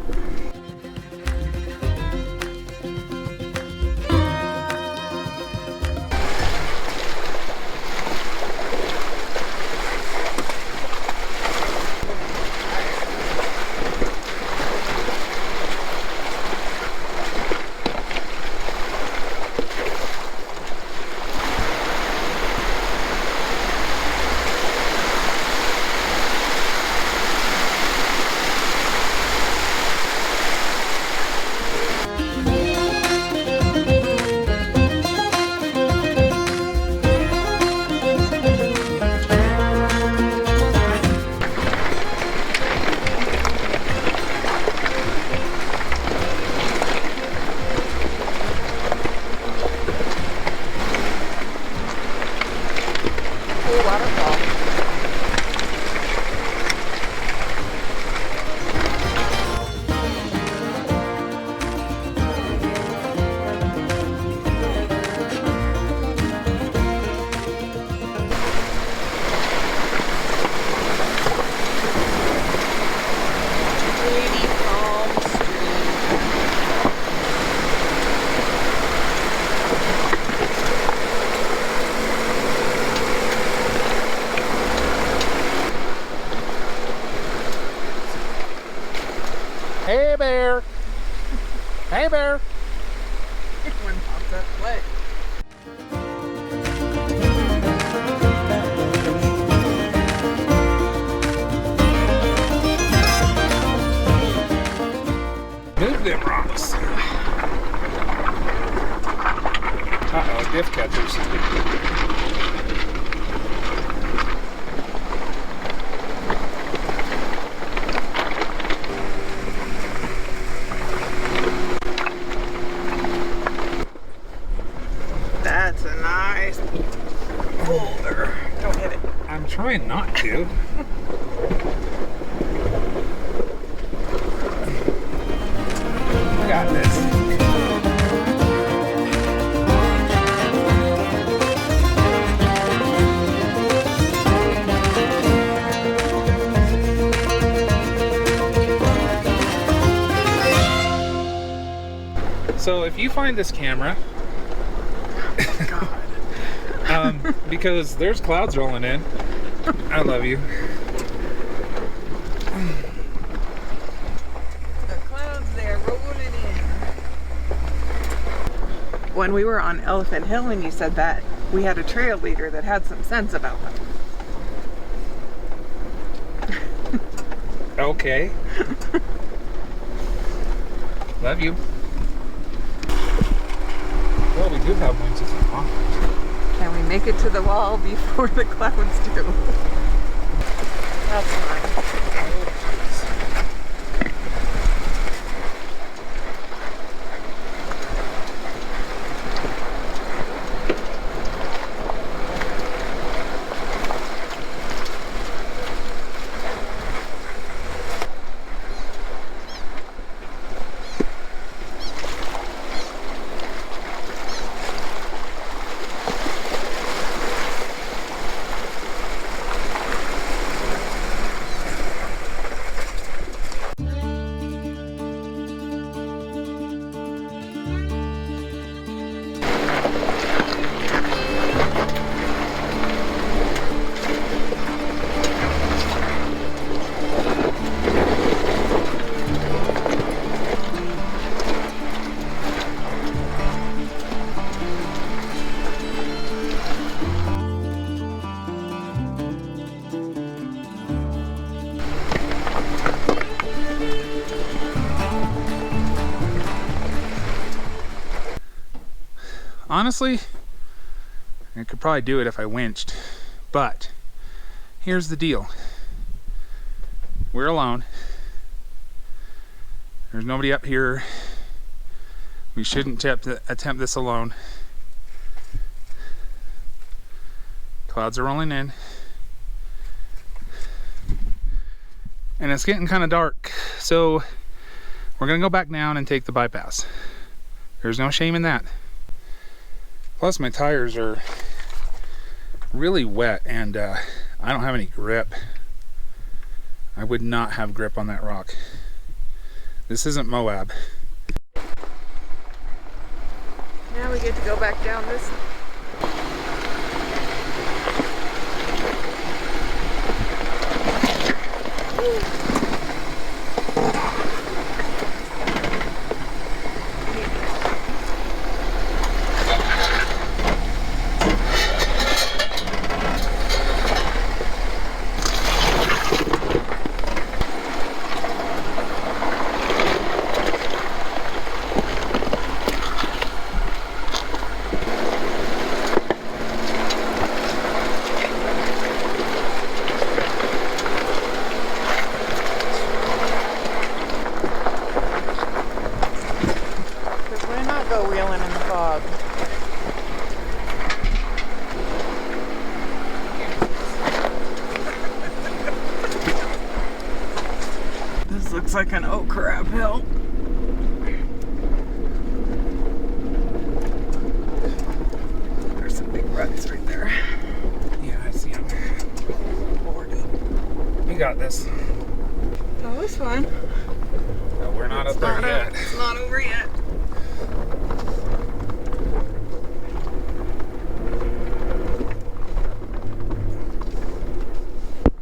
Hey, bear. Hey, bear. One popped up. What? Move them rocks. Uh-oh, diff catchers. That's a nice boulder. Don't hit it. I'm trying not to. I got this. So if you find this camera, because there's clouds rolling in, I love you. The clouds, they're rolling in. When we were on Elephant Hill and you said that, we had a trail leader that had some sense about them. Okay. Love you. Well, we do have winches and offers. Can we make it to the wall before the clouds do? That's fine. Honestly, I could probably do it if I winched, but here's the deal. We're alone. There's nobody up here. We shouldn't attempt this alone. Clouds are rolling in. And it's getting kind of dark, so we're gonna go back down and take the bypass. There's no shame in that. Plus my tires are really wet and I don't have any grip. I would not have grip on that rock. This isn't Moab. Now we get to go back down this. Looks like an oh crap hill. There's some big ruts right there. Yeah, I see them. You got this. That was fun. No, we're not up there yet. It's not over yet.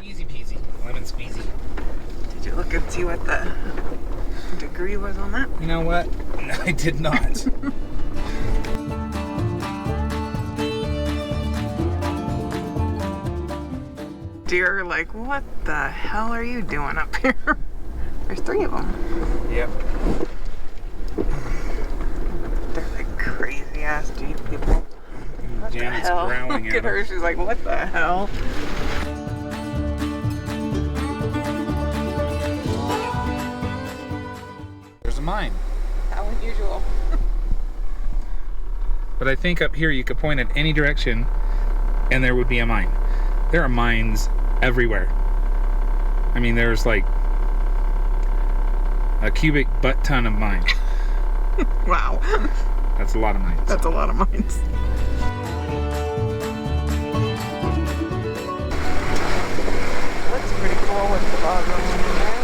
Easy peasy, lemon squeezy. Did you look and see what the degree was on that? You know what? I did not. Deer are like, what the hell are you doing up here? There's 3 of them. Yep. They're like crazy ass Jeep people. What the Janet's hell? growling Look at at her. She's like, what the hell? There's a mine. How unusual. But I think up here you could point at any direction and there would be a mine. There are mines everywhere. I mean, there's like a cubic butt ton of mine. Wow. That's a lot of mines. That's a lot of mines. Looks pretty cool with the bog rolling in there.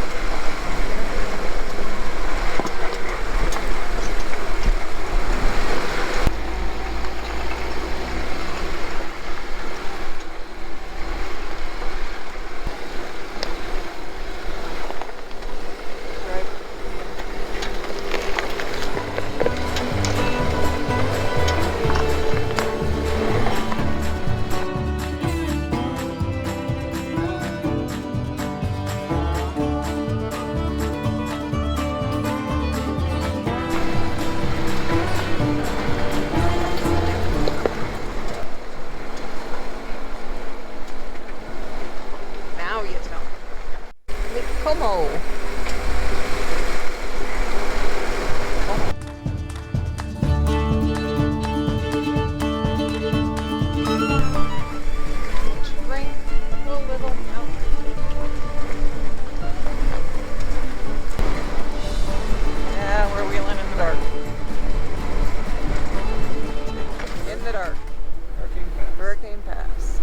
Hurricane Pass.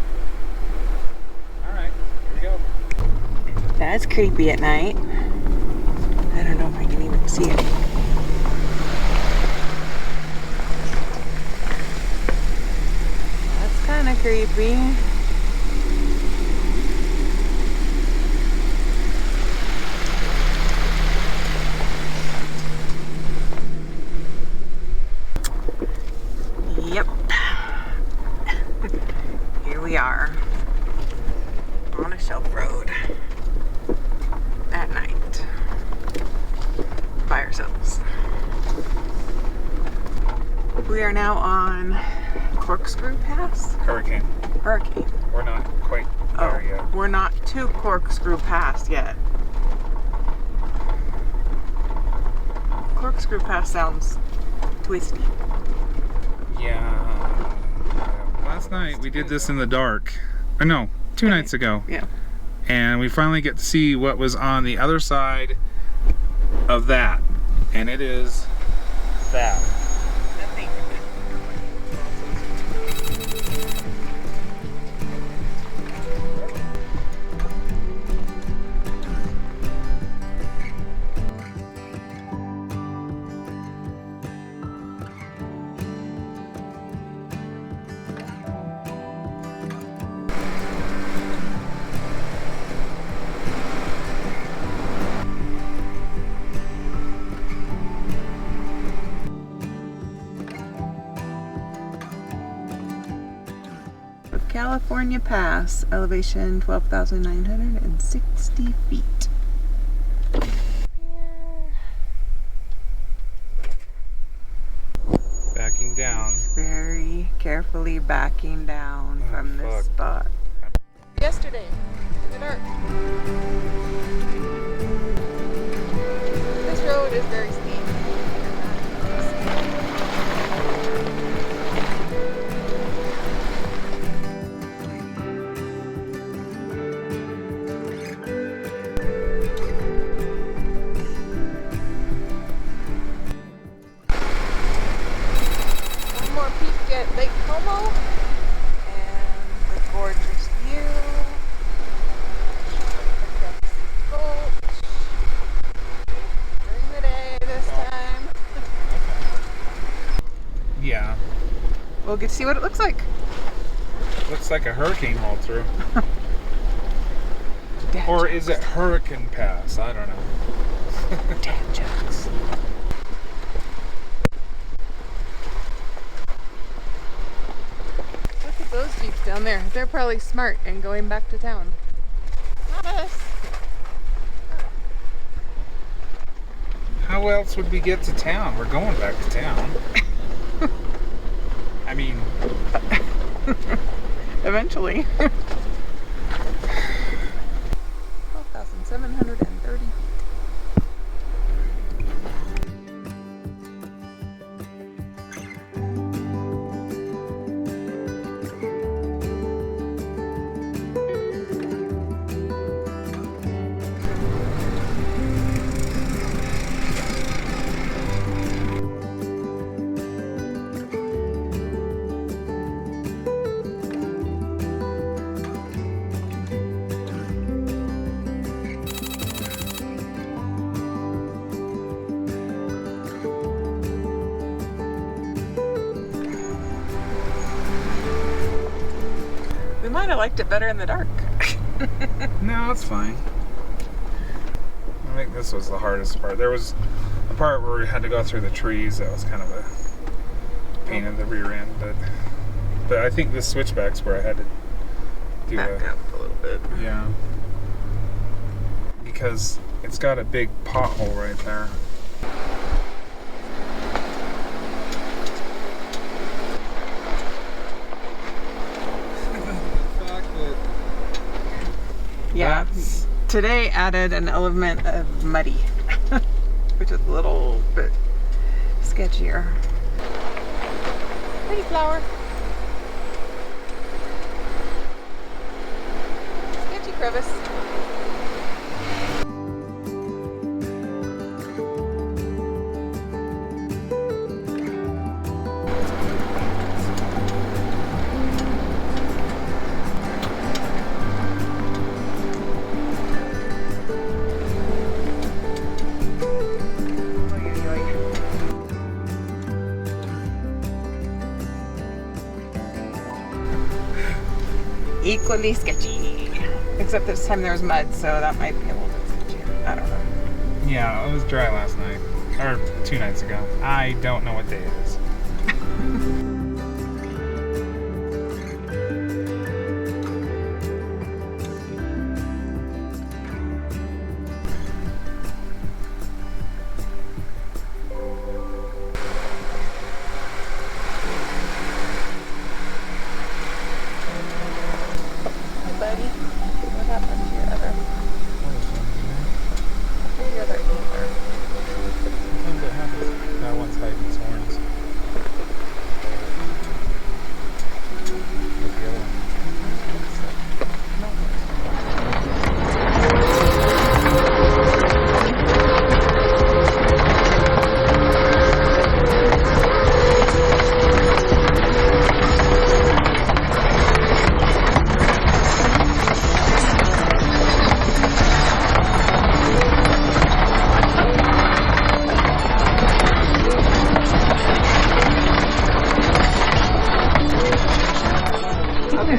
Alright, here we go. That's creepy at night. I don't know if I can even see it. That's kind of creepy. Yep. Here we are on a shelf road at night by ourselves. We are now on Corkscrew Pass? Hurricane. Hurricane. We're not quite there yet. We're not to Corkscrew Pass yet. Corkscrew Pass sounds twisty. Yeah. Last night we did this in the dark. Or no, 2 nights ago. Yeah. And we finally get to see what was on the other side of that. And it is that. Nothing. California Pass, elevation 12,960 feet. Backing down. Very carefully backing down from this spot. Yesterday, in the dark. This road is very steep. Lake Como and the gorgeous view. Poughkeepsie Gulch. During the day this time. Yeah. We'll get to see what it looks like. Looks like a hurricane rolled through. Or is it Hurricane Pass? I don't know. Dad jokes. Look at those Jeeps down there. They're probably smart and going back to town. Not us. How else would we get to town? We're going back to town. I mean, Eventually. 12,730 feet. We might have liked it better in the dark. no, it's fine. I think this was the hardest part. There was a part where we had to go through the trees. That was kind of a pain in the rear end, but I think the switchbacks where I had to do Back up a little bit. yeah, because it's got a big pothole right there. Yeah. Today added an element of muddy, which is a little bit sketchier. Pretty flower. Sketchy crevice. Equally sketchy. Except this time there was mud, so that might be a little bit sketchier. I don't know. Yeah, it was dry last night, or 2 nights ago. I don't know what day it is. Buddy, what happened to your other antler? Sometimes it happens. That one's hiding his horns. But the other one-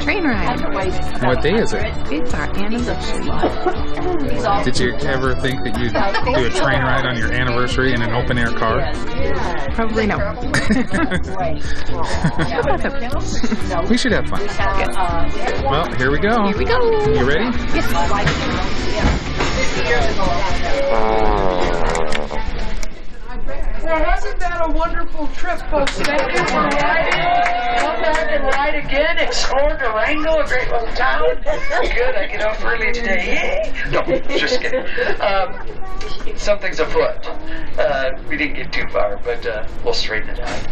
Train ride. What day is it? It's our anniversary. Did you ever think that you'd do a train ride on your anniversary in an open air car? Probably no. We should have fun. Well, here we go. Here we go. You ready? Well, wasn't that a wonderful trip, folks? Thank you for riding. Come back and ride again. Explore Durango, a great little town. Good, I get off early today. Yay! No, just kidding. Something's afoot. We didn't get too far, but we'll straighten it out.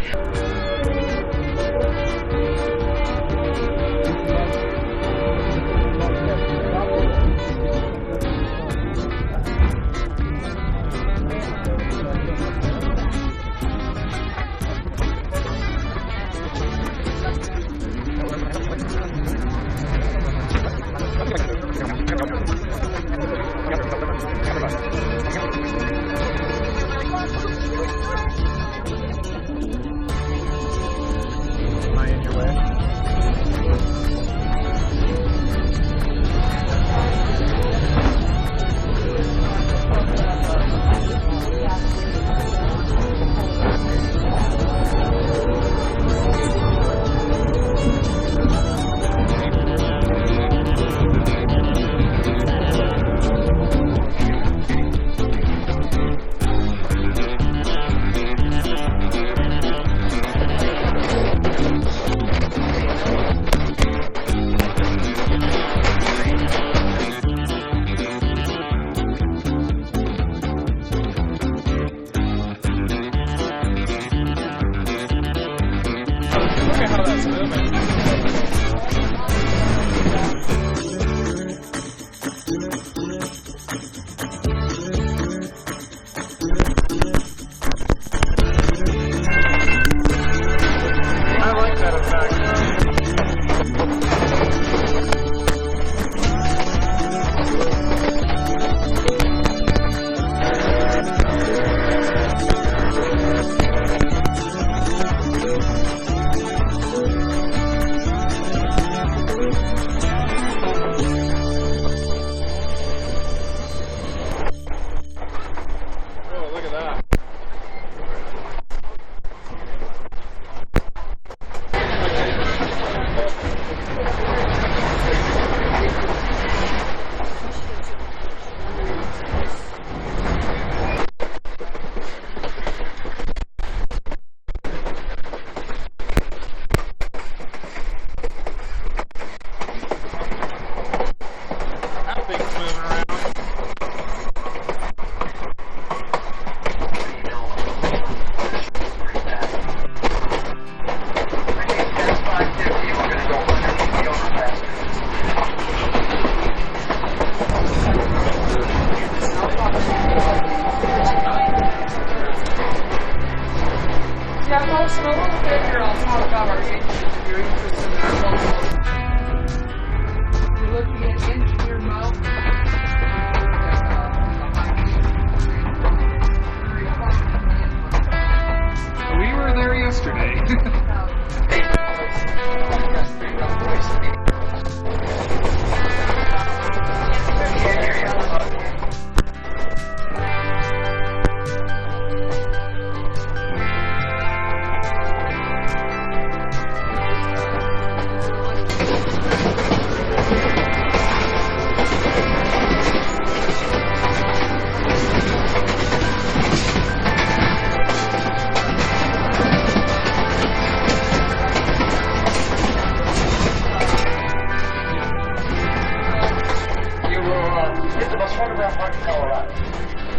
It's the most photographed rock in Colorado.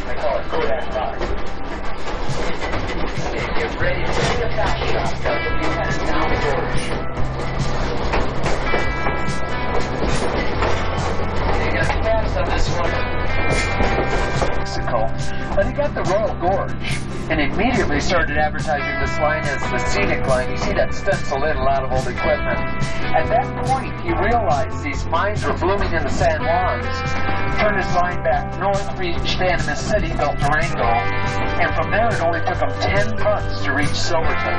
They call it Kodak rock. Get ready to take a fast shot. Got to be headed down the gorge. You got fast on this one. Mexico, but he got the Royal Gorge and immediately started advertising this line as the scenic line. You see that stenciled in a lot of old equipment. At that point, he realized these mines were blooming in the San Juans, turned his line back north, reached Animas City, built Durango, and from there it only took him 10 months to reach Silverton.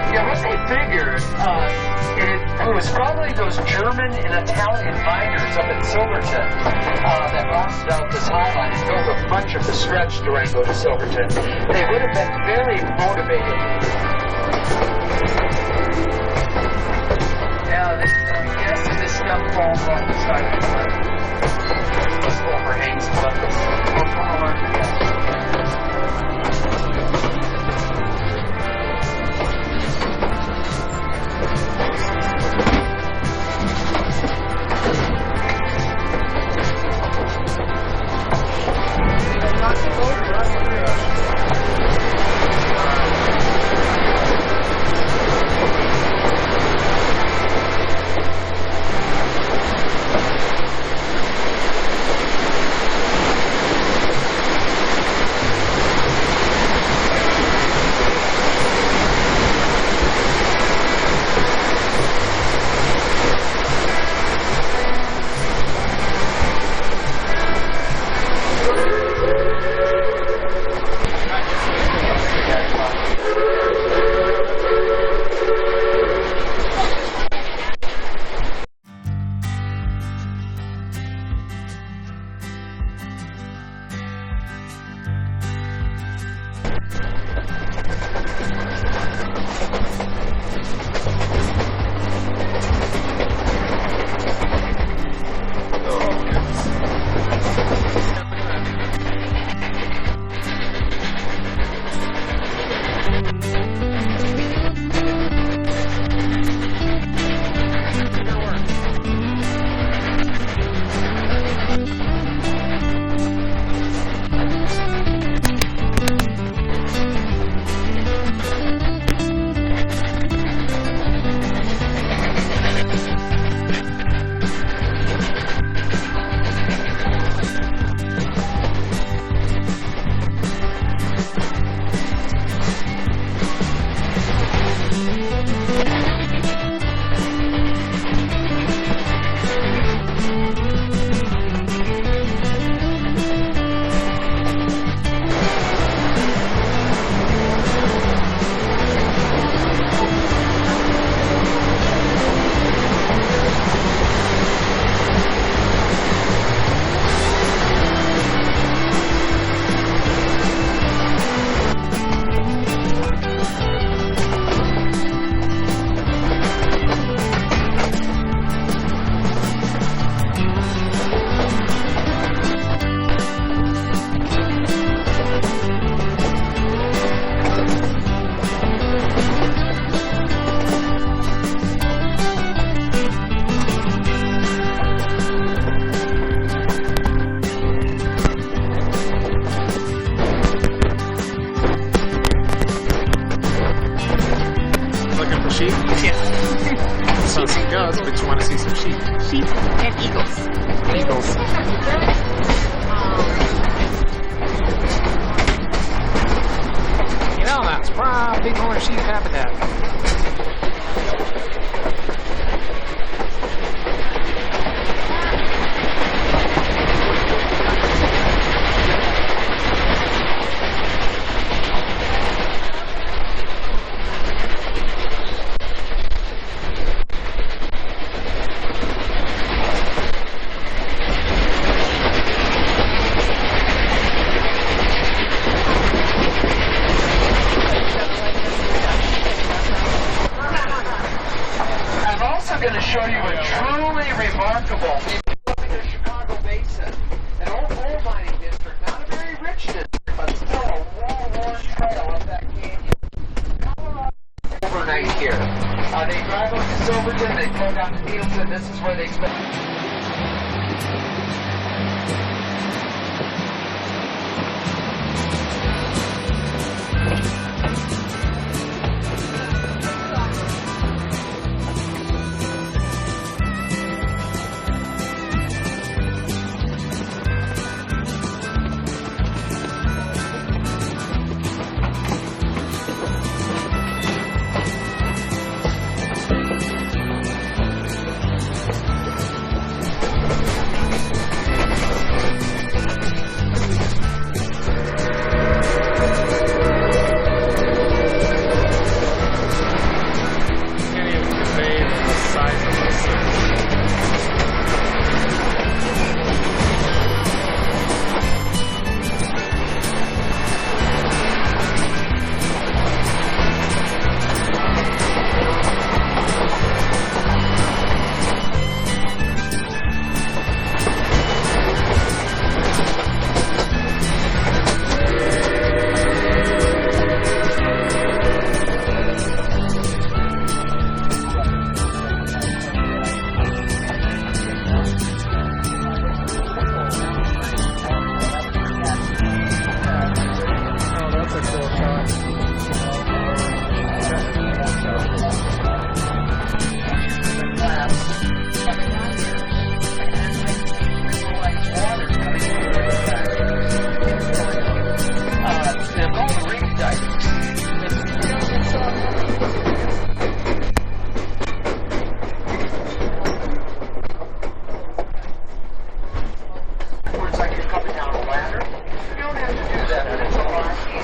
Yeah, what they figured, it was probably those German and Italian miners up in Silverton that rounded out this high line and built a bunch of the stretch Durango to Silverton. They would have been very motivated. Yeah, yes, this stuff falls off the side of the cliff. This overhangs the cliff. We'll come along together. Going to show you a truly remarkable the Chicago Basin, an old coal mining district, not a very rich district, but still a well-worn trail up that canyon. Colorado overnight here. They drive up to Silverton, they go down to Nielsen, this is where they expect.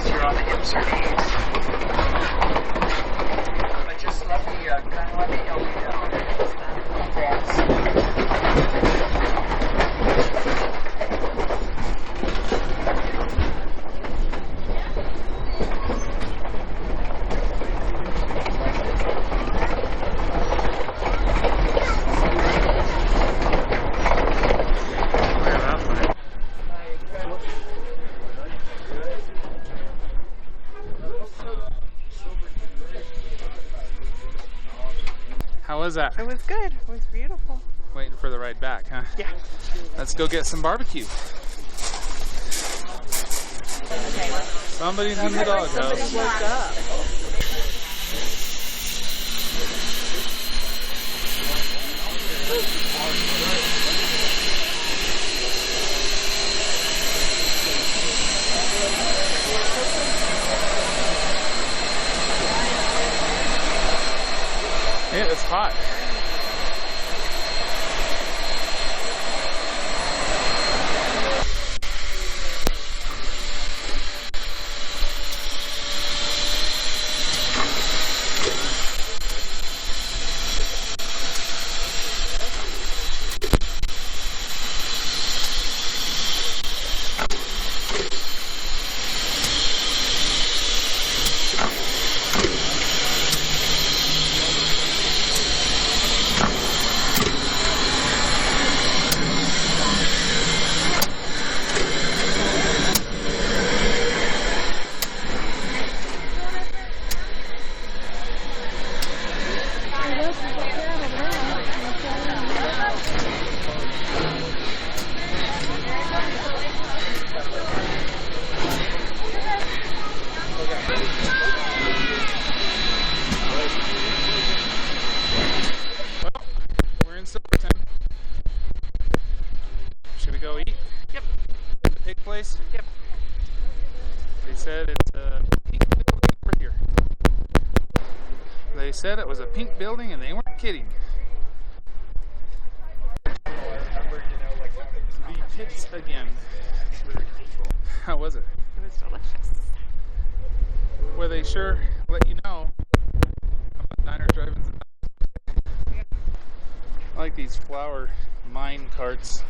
if you're on the hips or knees. But just let me, kind of let me help you down. How was that? It was good. It was beautiful. Waiting for the ride back, huh? Yeah. Let's go get some barbecue. Somebody's in the doghouse. Woke up. Yeah, it's hot. We're in Silverton. Should we go eat? Yep. The pig place? Yep. They said it's a pink building over here. They said it was a pink building and they weren't kidding. The pits again. How was it? It was delicious. Well, they sure let you know about diner drive-ins. I like these flower mine carts.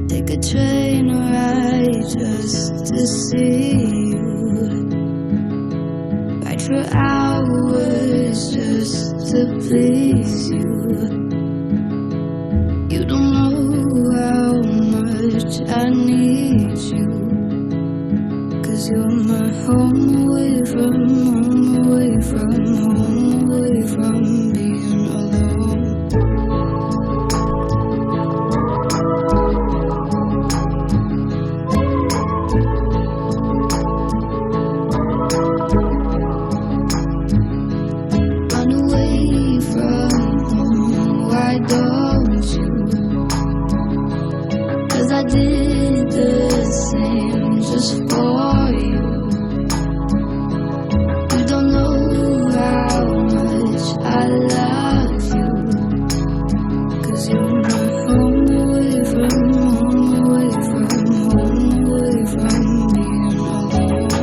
Take a train ride just to see you. Ride for hours just to please you. You don't know how much I need you. 'Cause you're my home away from home, away from home, away from being alone. Run away from home, why don't you? 'Cause I did the same just for you. You don't know how much I love you. 'Cause you're my home away from home, away from home, away from being alone.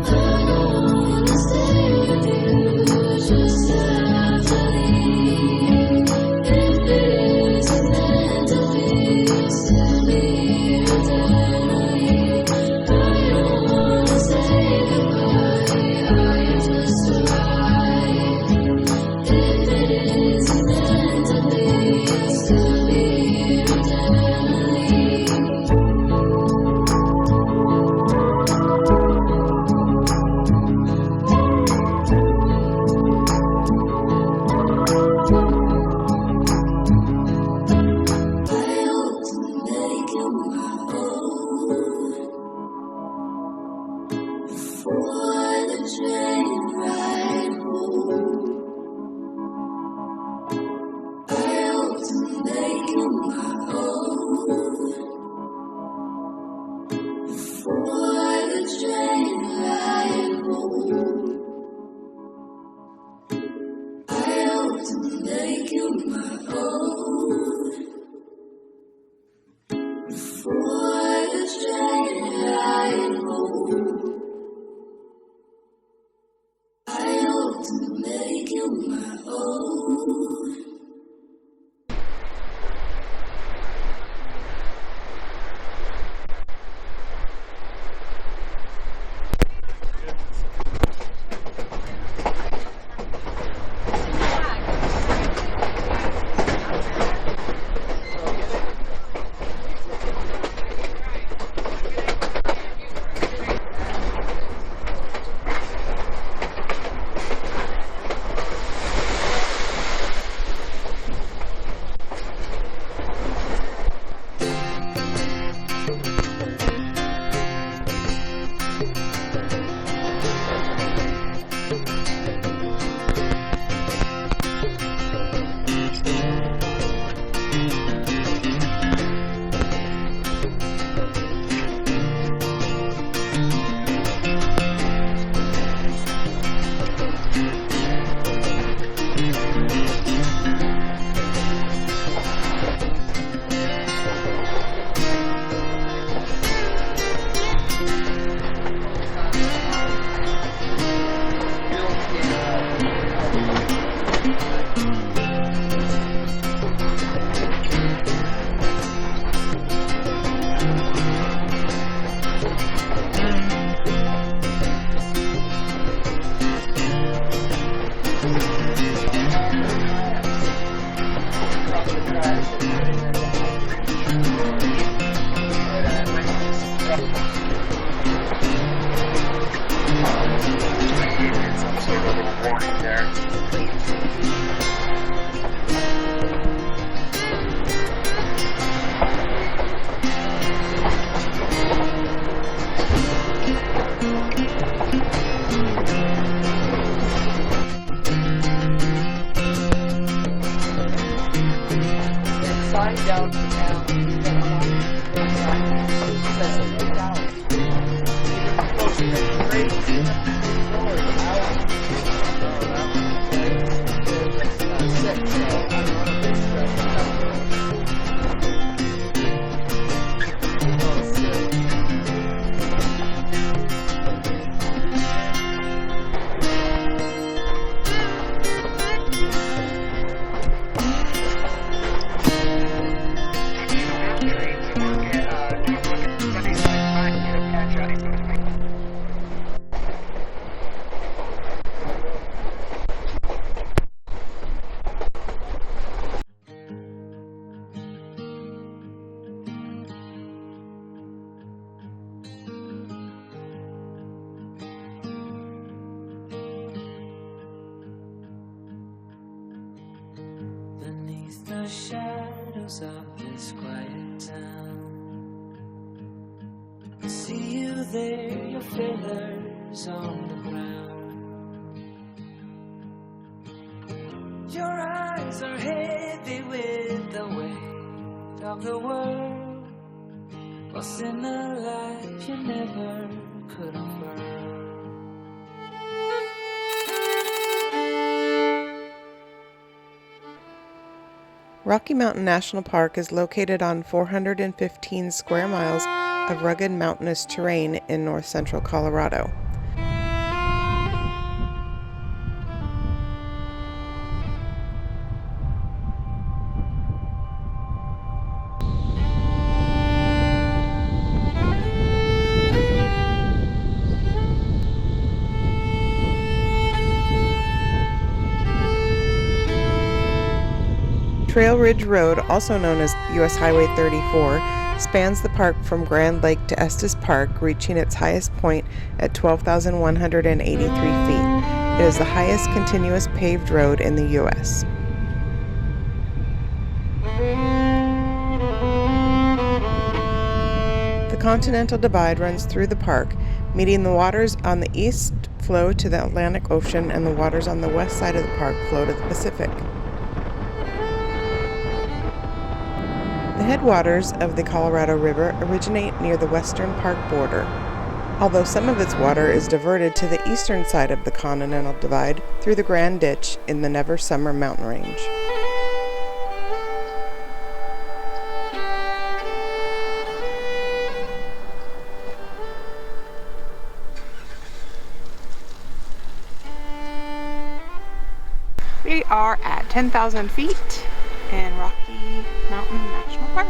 I don't wanna stay with you just to have to leave. If it isn't meant to be, still be eternally. I don't wanna say goodbye, I just arrive. If it isn't meant to be, still be eternally. I hope to make you my own. The shadows of this quiet town, I see you there, your feathers on the ground. Your eyes are heavy with the weight of the world, what's in a life you never could unfurl. Rocky Mountain National Park is located on 415 square miles of rugged mountainous terrain in north-central Colorado. Trail Ridge Road, also known as U.S. Highway 34, spans the park from Grand Lake to Estes Park, reaching its highest point at 12,183 feet. It is the highest continuous paved road in the U.S. The Continental Divide runs through the park, meeting the waters on the east flow to the Atlantic Ocean, and the waters on the west side of the park flow to the Pacific. The headwaters of the Colorado River originate near the western park border, although some of its water is diverted to the eastern side of the Continental Divide through the Grand Ditch in the Never Summer mountain range. are at 10,000 feet in Rocky Mountain National Park.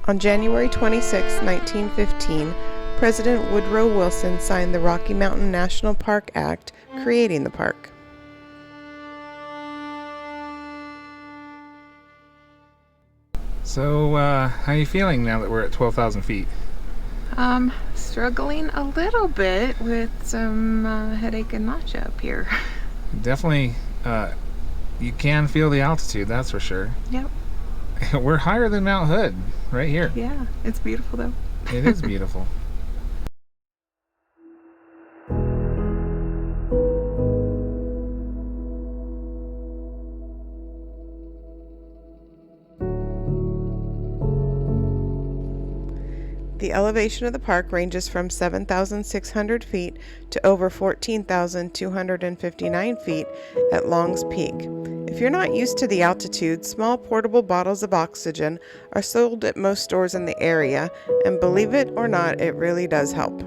On January 26, 1915, President Woodrow Wilson signed the Rocky Mountain National Park Act, creating the park. So, how are you feeling now that we're at 12,000 feet? Struggling a little bit with some headache and nausea up here. Definitely, you can feel the altitude, that's for sure. Yep. We're higher than Mount Hood, right here. Yeah, it's beautiful though. It is beautiful. The elevation of the park ranges from 7,600 feet to over 14,259 feet at Long's Peak. If you're not used to the altitude, small portable bottles of oxygen are sold at most stores in the area, and believe it or not, it really does help.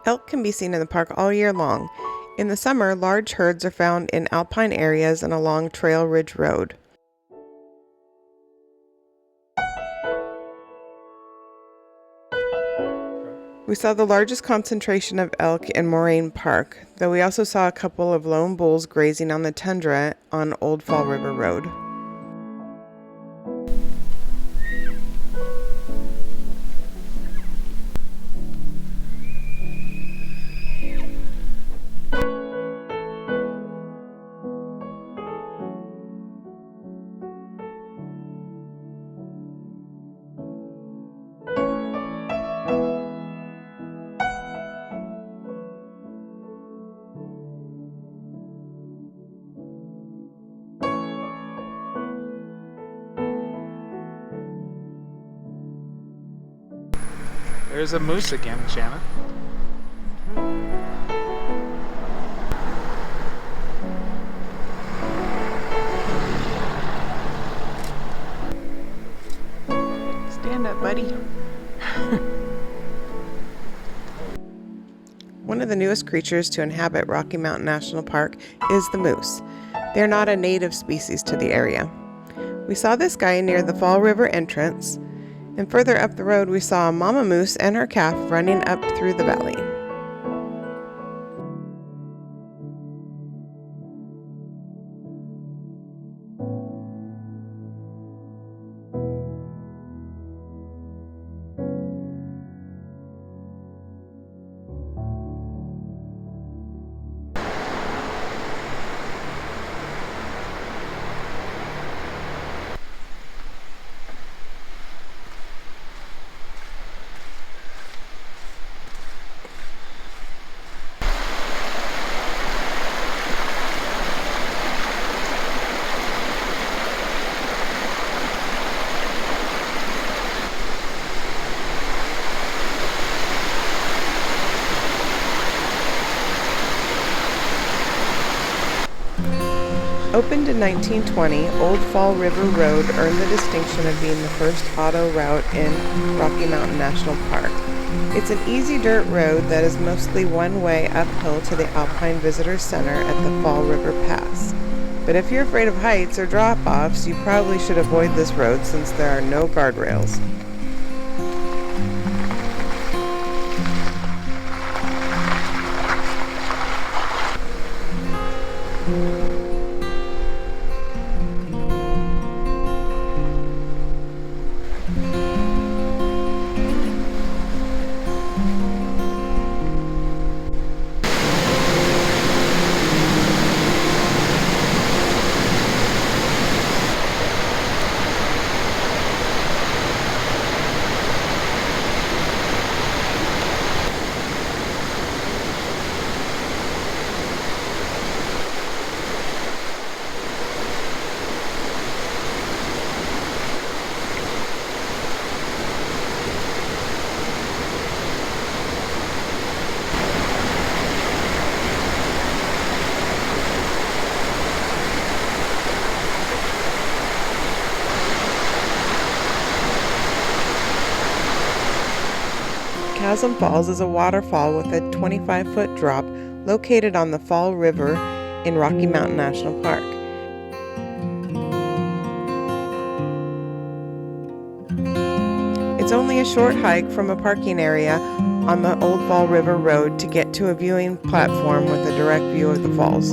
Elk can be seen in the park all year long. In the summer, large herds are found in alpine areas and along Trail Ridge Road. We saw the largest concentration of elk in Moraine Park, though we also saw a couple of lone bulls grazing on the tundra on Old Fall River Road. There's a moose again, Shanna. Stand up, buddy. One of the newest creatures to inhabit Rocky Mountain National Park is the moose. They're not a native species to the area. We saw this guy near the Fall River entrance, and further up the road we saw a mama moose and her calf running up through the valley. Opened in 1920, Old Fall River Road earned the distinction of being the first auto route in Rocky Mountain National Park. It's an easy dirt road that is mostly one-way uphill to the Alpine Visitor Center at the Fall River Pass. But if you're afraid of heights or drop-offs, you probably should avoid this road since there are no guardrails. Chasm Falls is a waterfall with a 25-foot drop located on the Fall River in Rocky Mountain National Park. It's only a short hike from a parking area on the Old Fall River Road to get to a viewing platform with a direct view of the falls.